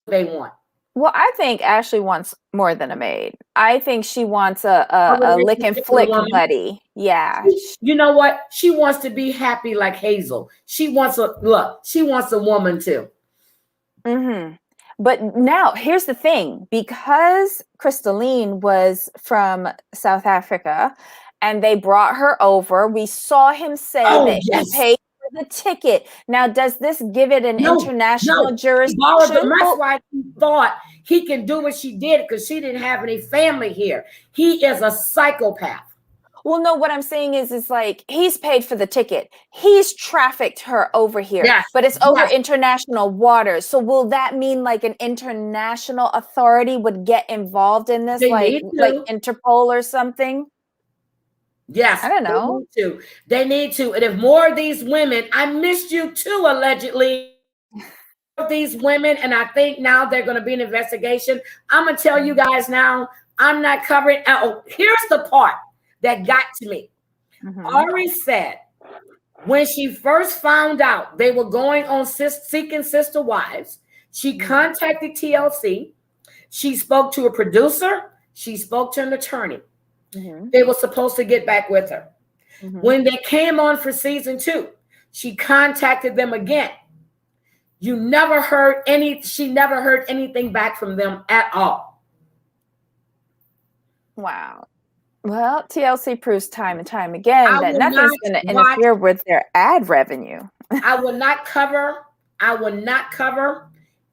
they want. Well, I think Ashley wants more than a maid. I think she wants a lick and flick buddy. Yeah. You know what? She wants to be happy like Hazel. She wants a woman too. Mm-hmm. But now here's the thing, because Crystalline was from South Africa and they brought her over, we saw him say that he paid for the ticket. Now, does this give it an international jurisdiction? That's why he thought he can do what she did because she didn't have any family here. He is a psychopath. Well, no, what I'm saying is like he's paid for the ticket. He's trafficked her over here, but it's over international waters. So will that mean like an international authority would get involved in this, like Interpol or something? Yes, I don't know. They need to. And if more of these women, I missed you too, allegedly. These women, and I think now they're going to be an investigation. I'm going to tell you guys now, I'm not covering. Oh, here's the part that got to me. Mm-hmm. Ari said when she first found out they were going on Seeking Sister Wives, she contacted TLC. She spoke to a producer. She spoke to an attorney. Mm-hmm. They were supposed to get back with her. Mm-hmm. When they came on for season 2, she contacted them again. She never heard anything back from them at all. Wow. Well, TLC proves time and time again that nothing's going to interfere with their ad revenue. I will not cover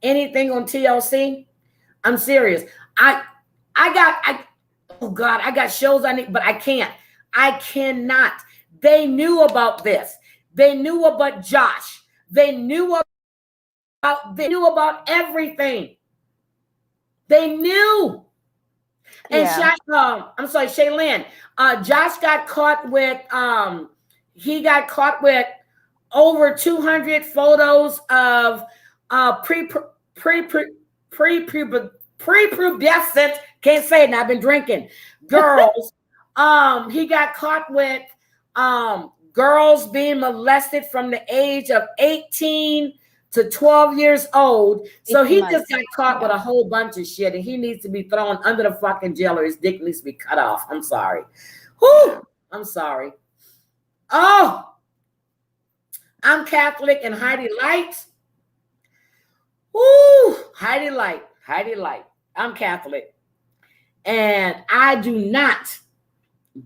anything on TLC. I'm serious. I got shows I need, but I can't. I cannot. They knew about this. They knew about Josh. They knew about everything. They knew. And Shaylin, Josh got caught with over 200 photos of prepubescent, can't say it, and I've been drinking, girls. He got caught with girls being molested from the age of 18 to 12 years old. So he just got caught with a whole bunch of shit, and he needs to be thrown under the fucking jail, or his dick needs to be cut off. I'm sorry. Whew, I'm sorry. Oh, I'm Catholic and Heidi Light. Woo, Heidi Light. I'm Catholic. And I do not,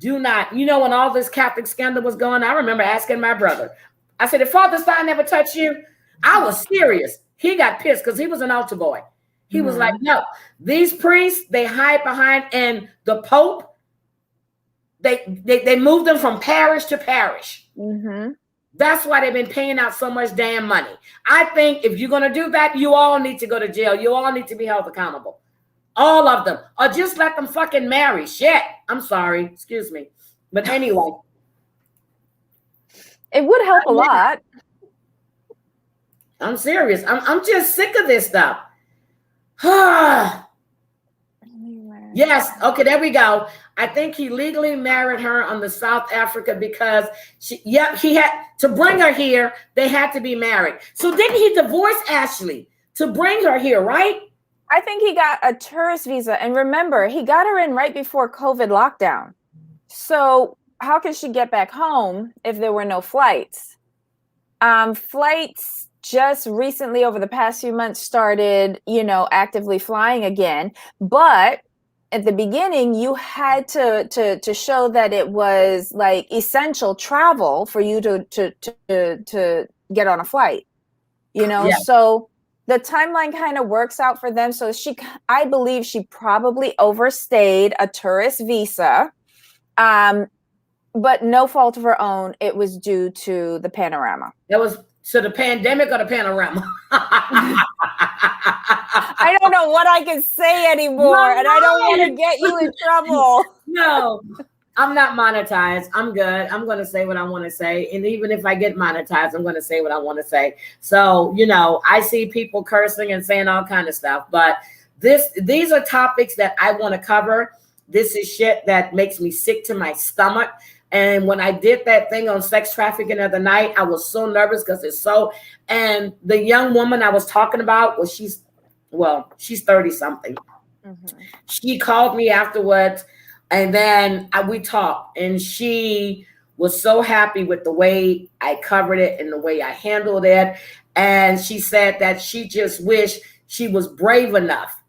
you know, when all this Catholic scandal was going on, I remember asking my brother, I said, did Father Stein never touch you? I was serious. He got pissed because he was an altar boy. He was like, no, these priests, they hide behind, and the Pope, they moved them from parish to parish. That's why they've been paying out so much damn money. I think if you're going to do that, you all need to go to jail. You all need to be held accountable. All of them. Or just let them fucking marry. Shit. I'm sorry. Excuse me. But anyway. It would help a lot. I'm serious. I'm just sick of this stuff. Yes. Okay, there we go. I think he legally married her on the South Africa because he had to bring her here. They had to be married. So didn't he divorce Ashley to bring her here, right? I think he got a tourist visa. And remember, he got her in right before COVID lockdown. So how can she get back home if there were no flights? Flights just recently over the past few months started, actively flying again. But at the beginning, you had to show that it was like essential travel for you to get on a flight, Yeah. So the timeline kind of works out for them. So I believe she probably overstayed a tourist visa, but no fault of her own. It was due to the panorama. That was to the pandemic or the panorama? I don't know what I can say anymore, and I don't want to get you in trouble. No, I'm not monetized. I'm good. I'm going to say what I want to say. And even if I get monetized, I'm going to say what I want to say. So, I see people cursing and saying all kind of stuff, but these are topics that I want to cover. This is shit that makes me sick to my stomach. And when I did that thing on sex trafficking the other night, I was so nervous because and the young woman I was talking about, she's 30 something. She called me afterwards, and then we talked, and she was so happy with the way I covered it and the way I handled it. And she said that she just wished she was brave enough.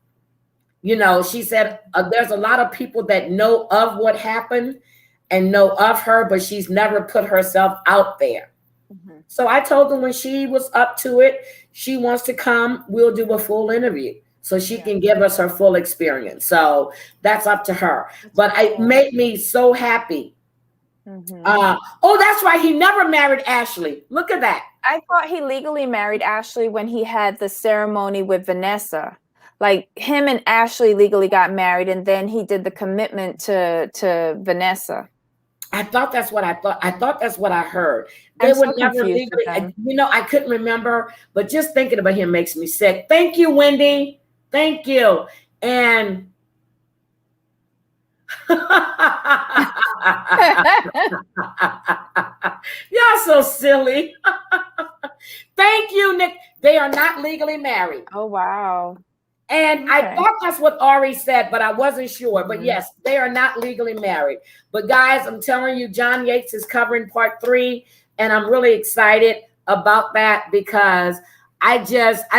She said there's a lot of people that know of what happened and know of her, but she's never put herself out there. So I told her when she was up to it, she wants to come, we'll do a full interview so she can give us her full experience. So that's up to her. But it made me so happy. That's right. He never married Ashley. Look at that. I thought he legally married Ashley when he had the ceremony with Vanessa. Like him and Ashley legally got married, and then he did the commitment to Vanessa. I thought that's what I thought. I thought that's what I heard. They would never legally, I couldn't remember, but just thinking about him makes me sick. Thank you, Wendy. Thank you. And y'all so silly. Thank you, Nick. They are not legally married. Oh, wow. And I thought that's what Ari said, but I wasn't sure. But yes, they are not legally married. But guys, I'm telling you, John Yates is covering part 3. And I'm really excited about that because I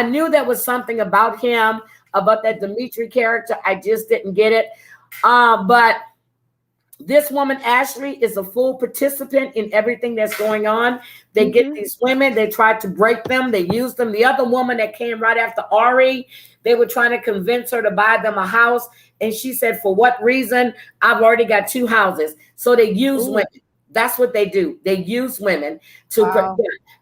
knew there was something about him, about that Dimitri character. I just didn't get it. But this woman, Ashley, is a full participant in everything that's going on. They get these women, they tried to break them, they used them. The other woman that came right after Ari, they were trying to convince her to buy them a house. And she said, for what reason? I've already got 2 houses. So they use women. That's what they do. They use women to,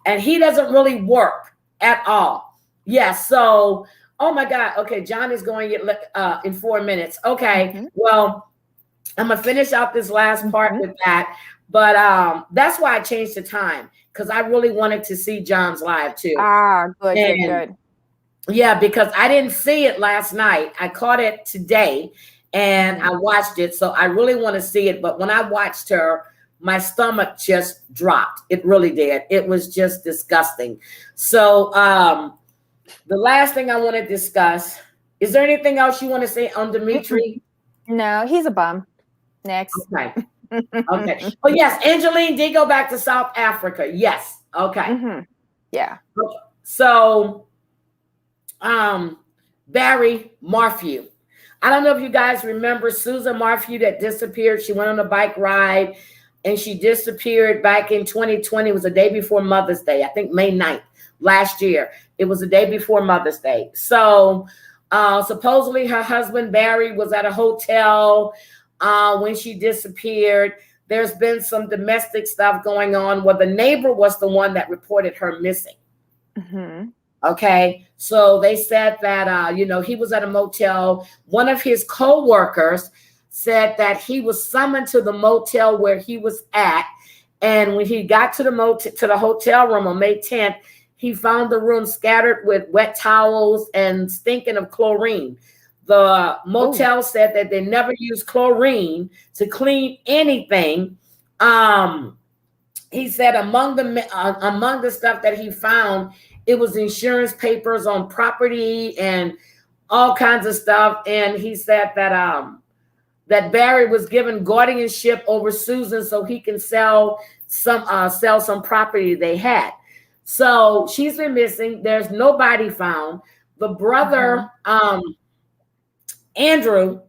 and he doesn't really work at all. Yes. So, oh my God. Okay. John is going in 4 minutes. Okay. Well, I'm going to finish out this last part with that. But that's why I changed the time, because I really wanted to see John's live too. Good. Yeah, because I didn't see it last night. I caught it today and I watched it. So I really want to see it. But when I watched her, my stomach just dropped. It really did. It was just disgusting. So the last thing I want to discuss, is there anything else you want to say on Dimitri? No, he's a bum. Next. Okay. Okay. Oh, yes. Angeline did go back to South Africa. Yes. Okay. Yeah. So, Barry Morphew. I don't know if you guys remember Susan Morphew that disappeared. She went on a bike ride and she disappeared back in 2020. It was the day before Mother's Day. I think May 9th last year. It was the day before Mother's Day. So, supposedly her husband Barry was at a hotel when she disappeared. There's been some domestic stuff going on where the neighbor was the one that reported her missing. Okay, so they said that he was at a motel. One of his co-workers said that he was summoned to the motel where he was at, and when he got to the hotel room on May 10th, he found the room scattered with wet towels and stinking of chlorine. The motel said that they never used chlorine to clean anything. He said among the stuff that he found, it was insurance papers on property and all kinds of stuff. And he said that that Barry was given guardianship over Susan so he can sell some property they had. So she's been missing. There's nobody found. The brother, Andrew,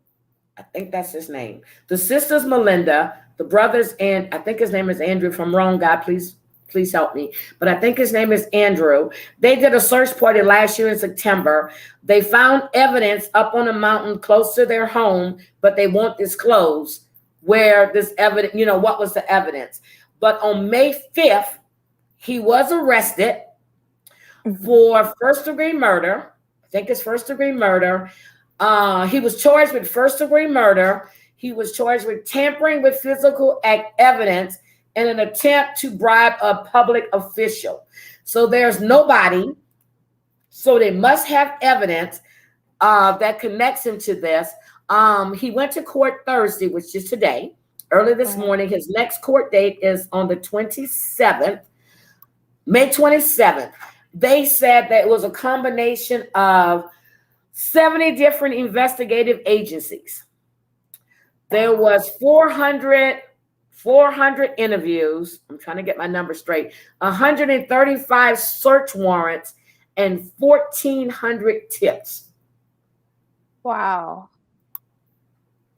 I think that's his name. The sister's Melinda. The brother's, and I think his name is Andrew. If I'm wrong, God, please help me. But I think his name is Andrew. They did a search party last year in September. They found evidence up on a mountain close to their home, but they won't disclose where this evidence, what was the evidence. But on May 5th, he was arrested for first-degree murder. I think it's first-degree murder. He was charged with first-degree murder. He was charged with tampering with physical evidence and an attempt to bribe a public official. So there's nobody. So they must have evidence that connects him to this. He went to court Thursday, which is today, early this morning. His next court date is on the 27th, May 27th. They said that it was a combination of 70 different investigative agencies. There was 400 interviews. I'm trying to get my numbers straight. 135 search warrants and 1,400 tips. Wow.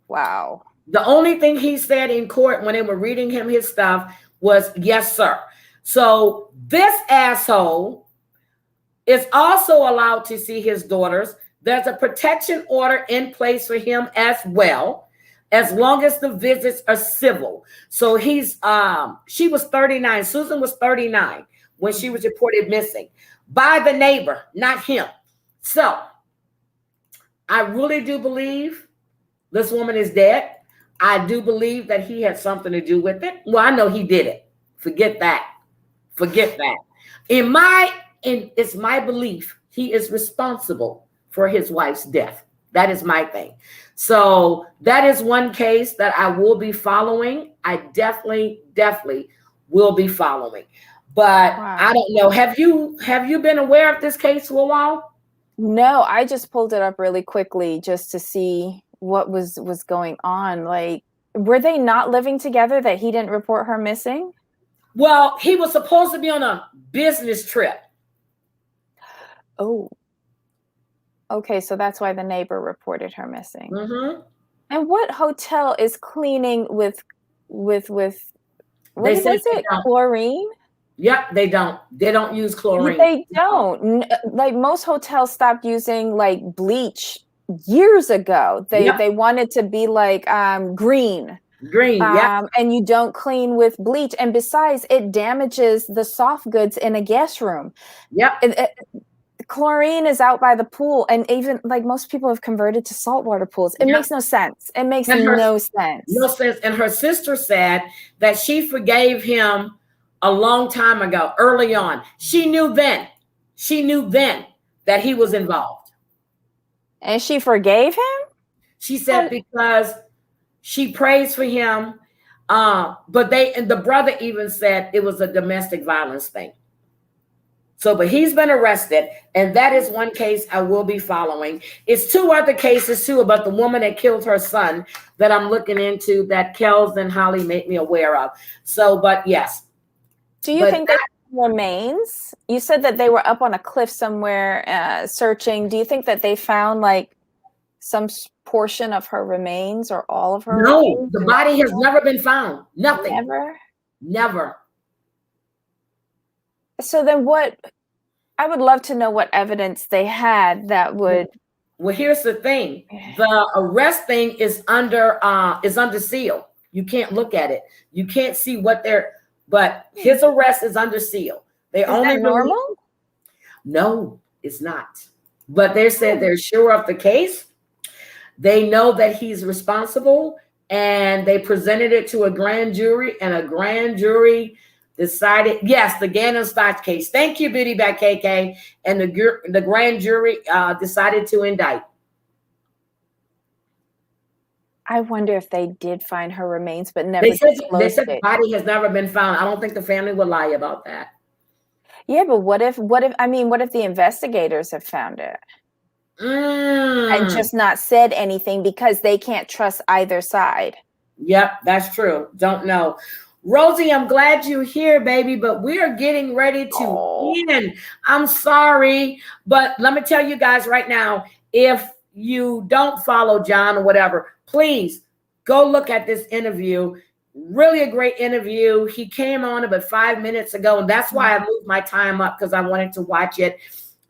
The only thing he said in court when they were reading him his stuff was, yes, sir. So this asshole is also allowed to see his daughters. There's a protection order in place for him as well, as long as the visits are civil. So she was 39. Susan was 39 when she was reported missing by the neighbor, not him. So I really do believe this woman is dead. I do believe that he had something to do with it. Well, I know he did it. Forget that. It's my belief he is responsible for his wife's death. That is my thing. So that is one case that I will be following. I definitely will be following. But wow. I don't know. Have you been aware of this case for a while? No, I just pulled it up really quickly just to see what was going on. Like, were they not living together that he didn't report her missing? Well, he was supposed to be on a business trip. Oh. Okay, so that's why the neighbor reported her missing. Mm-hmm. And what hotel is cleaning with what is it? Chlorine? Yep, they don't. They don't use chlorine. They don't. Like most hotels stopped using like bleach years ago. They wanted to be like green. Yeah. And you don't clean with bleach. And besides, it damages the soft goods in a guest room. Yep. Chlorine is out by the pool, and even like most people have converted to saltwater pools. It makes no sense. It makes no sense. No sense. And her sister said that she forgave him a long time ago, early on. She knew then that that he was involved. And she forgave him? She said because she prays for him. But the brother even said it was a domestic violence thing. So, but he's been arrested, and that is one case I will be following. It's 2 other cases too about the woman that killed her son that I'm looking into that Kels and Holly made me aware of. So, but yes. Do you think that remains? You said that they were up on a cliff somewhere searching. Do you think that they found like some portion of her remains or all of her? No, the body has never been found. Nothing. Never. So then what? I would love to know what evidence they had that would. Well, here's the thing. The arrest thing is under seal. You can't look at it. You can't see what they're, but his arrest is under seal. They only normal? No, it's not. But they said they're sure of the case. They know that he's responsible, and they presented it to a grand jury, and a grand jury decided, yes, the Gannon Stotts case. Thank you, Biddy Back KK. And the grand jury decided to indict. I wonder if they did find her remains, but never. They said the body has never been found. I don't think the family would lie about that. Yeah, but what if the investigators have found it? And just not said anything because they can't trust either side. Yep, that's true. Don't know. Rosie, I'm glad you're here, baby, but we are getting ready to end. I'm sorry, but let me tell you guys right now, if you don't follow John or whatever, please go look at this interview. Really a great interview. He came on about 5 minutes ago, and that's why I moved my time up, because I wanted to watch it.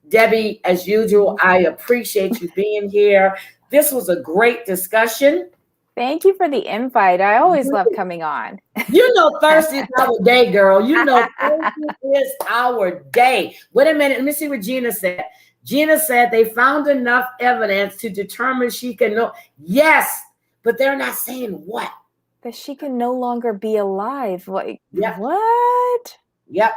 Debbie, as usual, I appreciate you being here. This was a great discussion. Thank you for the invite. I always love coming on. You know, Thursday is our day, girl. You know, Thursday is our day. Wait a minute. Let me see what Gina said. Gina said they found enough evidence to determine she can know. Yes, but they're not saying what. That she can no longer be alive. Like, yep. What? Yep.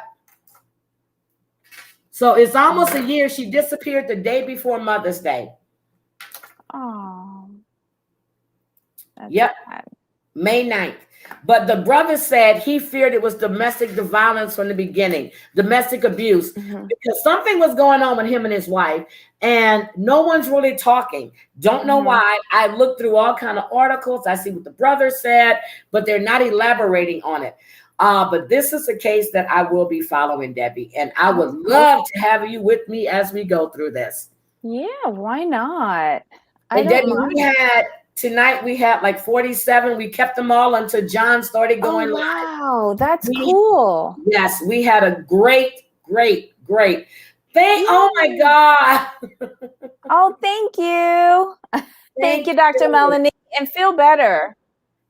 So it's almost a year. She disappeared the day before Mother's Day. Oh. Yep. Bad. May 9th. But the brother said he feared it was domestic violence from the beginning, domestic abuse, because something was going on with him and his wife, and no one's really talking. Don't know why. I looked through all kind of articles. I see what the brother said, but they're not elaborating on it. But this is a case that I will be following, Debbie, and I would love to have you with me as we go through this. Yeah, why not? And Debbie, tonight we had like 47. We kept them all until John started going live. Wow, that's cool. Yes, we had a great thing. Oh my God. Oh, thank you. Thank you, Dr. Melanie, and feel better.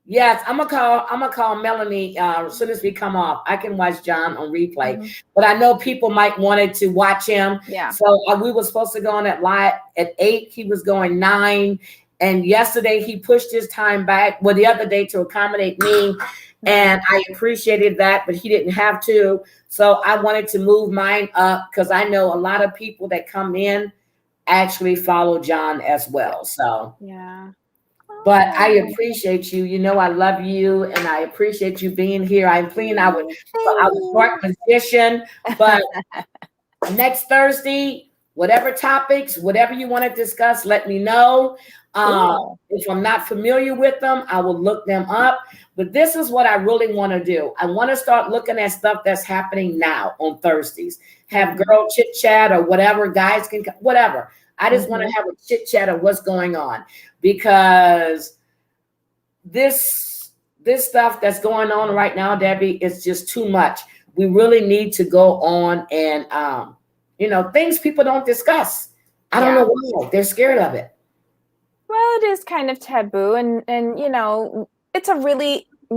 Yes, I'm gonna call Melanie as soon as we come off. I can watch John on replay, but I know people might wanted to watch him. Yeah. So we were supposed to go on at live at 8. He was going 9. And yesterday he pushed his time back, well, the other day to accommodate me. And I appreciated that, but he didn't have to. So I wanted to move mine up because I know a lot of people that come in actually follow John as well. So, yeah. But I appreciate you. You know, I love you and I appreciate you being here. I'm pleading I would start position, but next Thursday, whatever topics, whatever you want to discuss, let me know. If I'm not familiar with them, I will look them up. But this is what I really want to do. I want to start looking at stuff that's happening now on Thursdays. Have girl chit chat or whatever, guys can, whatever. I just want to have a chit chat of what's going on, because this stuff that's going on right now, Debbie, is just too much. We really need to go on and, things people don't discuss. I don't know why. They're scared of it. Well, it is kind of taboo, and we're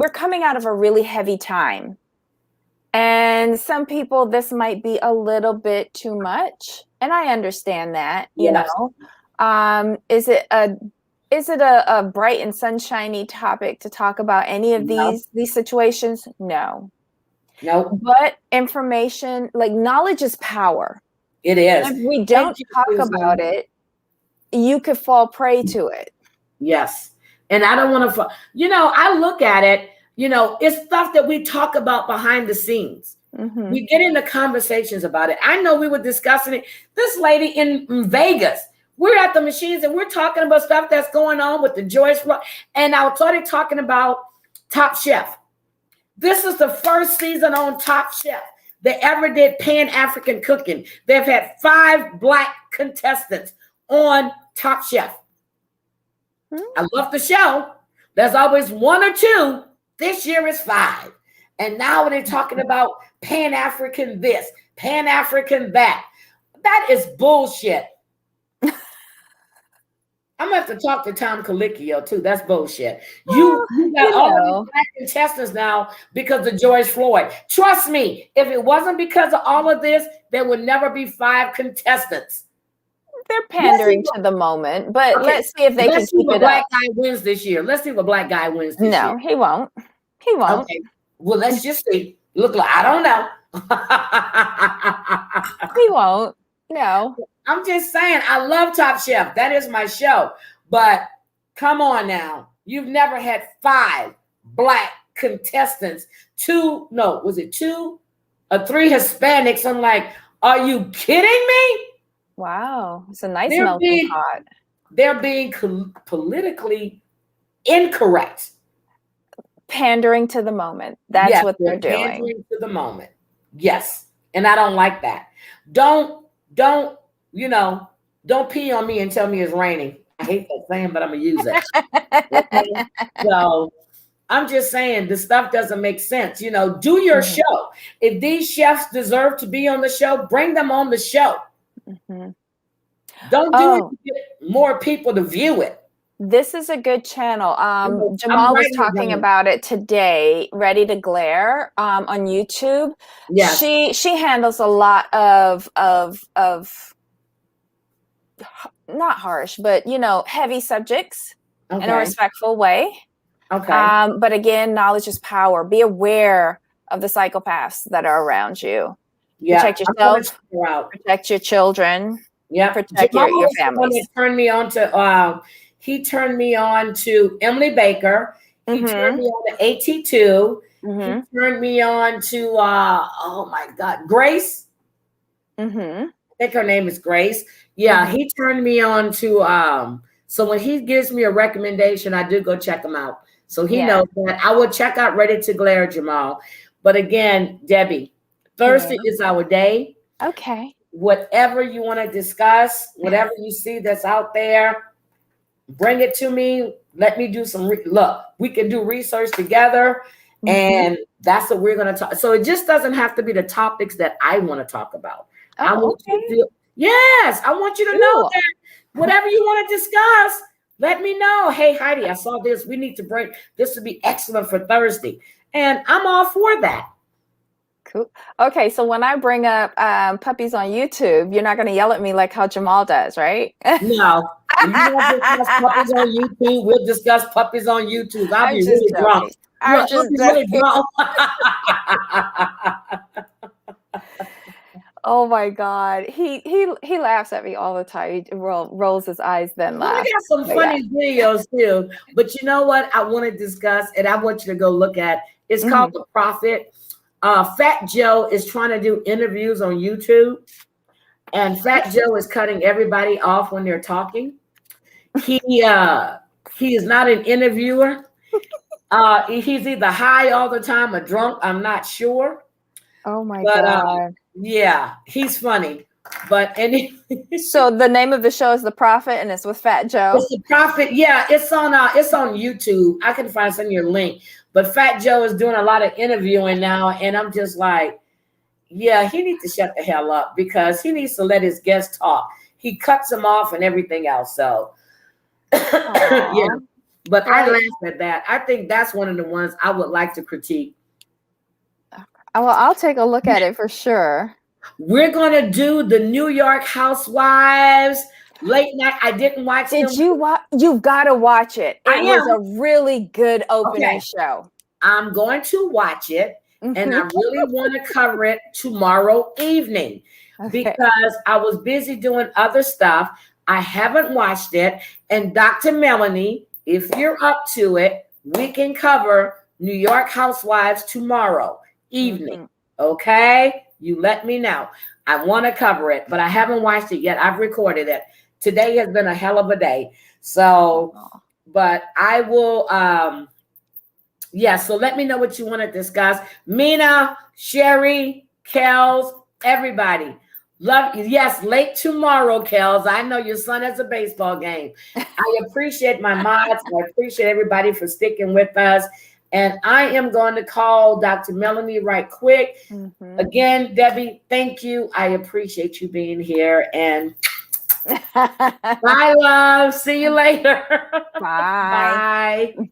coming out of a really heavy time. And some people, this might be a little bit too much. And I understand that, you know. Is it a bright and sunshiny topic to talk about any of these situations? No. No. But information, like knowledge is power. It is. And if we Thank don't you, talk Susan. about it, you could fall prey to it. Yes. And I don't want to, I look at it, it's stuff that we talk about behind the scenes. Mm-hmm. We get into conversations about it. I know we were discussing it. This lady in Vegas, we're at the machines and we're talking about stuff that's going on with the Joyce. And I started talking about Top Chef. This is the first season on Top Chef they ever did Pan-African cooking. They've had 5 Black contestants on Top Chef. I love the show. There's always 1 or 2. This year is 5. And now they're talking about Pan-African this, Pan-African that. That is bullshit. I'm going to have to talk to Tom Colicchio too. That's bullshit. You got all these Black contestants now because of George Floyd. Trust me, if it wasn't because of all of this, there would never be 5 contestants. They're pandering to the moment, but let's see if they can keep it up. Black guy wins this year. Let's see what black guy wins this year. No, he won't. He won't. Okay. Well, let's just see. Look like I don't know. He won't. No. I'm just saying, I love Top Chef. That is my show. But come on now. You've never had 5 Black contestants. 2 or 3 Hispanics. I'm like, are you kidding me? Wow. It's a nice melting pot. They're being politically incorrect. Pandering to the moment. That's what they're doing. Pandering to the moment. Yes. And I don't like that. Don't pee on me and tell me it's raining. I hate that saying, but I'm going to use it. Okay? So I'm just saying the stuff doesn't make sense. Do your show. If these chefs deserve to be on the show, bring them on the show. Mm-hmm. Don't do it to get more people to view it. This is a good channel. Jamal was talking about it today. Ready to Glare on YouTube. Yes. She handles a lot of not harsh, but heavy subjects in a respectful way. Okay. But again, knowledge is power. Be aware of the psychopaths that are around you. Yeah. Protect yourself. Protect your children. Yeah. Protect your family. He turned me on to Emily Baker. He turned me on to AT2. He turned me on to oh my God, Grace. I think her name is Grace. Yeah, he turned me on to so when he gives me a recommendation, I do go check him out. So he knows that. I will check out Ready to Glare, Jamal. But again, Debbie, Thursday is our day. Okay. Whatever you want to discuss, whatever you see that's out there, bring it to me. Let me do some look. We can do research together, and that's what we're going to talk. So it just doesn't have to be the topics that I want to talk about. I want you to know that whatever you want to discuss, let me know. Hey, Heidi, I saw this. We need to bring this would be excellent for Thursday, and I'm all for that. Cool. Okay, so when I bring up puppies on YouTube, you're not going to yell at me like how Jamal does, right? No. You won't discuss puppies on YouTube. We'll discuss puppies on YouTube. I'll be really drunk. I'll be really drunk. Oh my God. He laughs at me all the time. He rolls his eyes, then laughs. We got some funny videos too. But you know what I want to discuss, and I want you to go look at. It's called The Prophet. Fat Joe is trying to do interviews on YouTube, and Fat Joe is cutting everybody off when they're talking. He is not an interviewer. He's either high all the time or drunk. I'm not sure. Oh my God. Yeah, he's funny. But so the name of the show is The Prophet, and it's with Fat Joe. It's The Prophet. Yeah, it's on YouTube. I can send you a link. But Fat Joe is doing a lot of interviewing now, and I'm just like, yeah, he needs to shut the hell up because he needs to let his guests talk. He cuts them off and everything else. So, yeah. But I laugh at that. I think that's one of the ones I would like to critique. Well, I'll take a look at it for sure. We're gonna do the New York Housewives late night. I didn't watch it. Did you watch? You've got to watch it. It was a really good opening show. I'm going to watch it, and I really want to cover it tomorrow evening. because I was busy doing other stuff. I haven't watched it. And Dr. Melanie, if you're up to it, we can cover New York Housewives tomorrow evening. Okay? You let me know. I want to cover it, but I haven't watched it yet. I've recorded it. Today has been a hell of a day. So, but I will, so let me know what you want to discuss. Mina, Sherry, Kels, everybody. Love you. Yes, late tomorrow, Kels. I know your son has a baseball game. I appreciate my mods. I appreciate everybody for sticking with us. And I am going to call Dr. Melanie right quick. Again, Debbie, thank you. I appreciate you being here. And bye, love. See you later. Bye. Bye.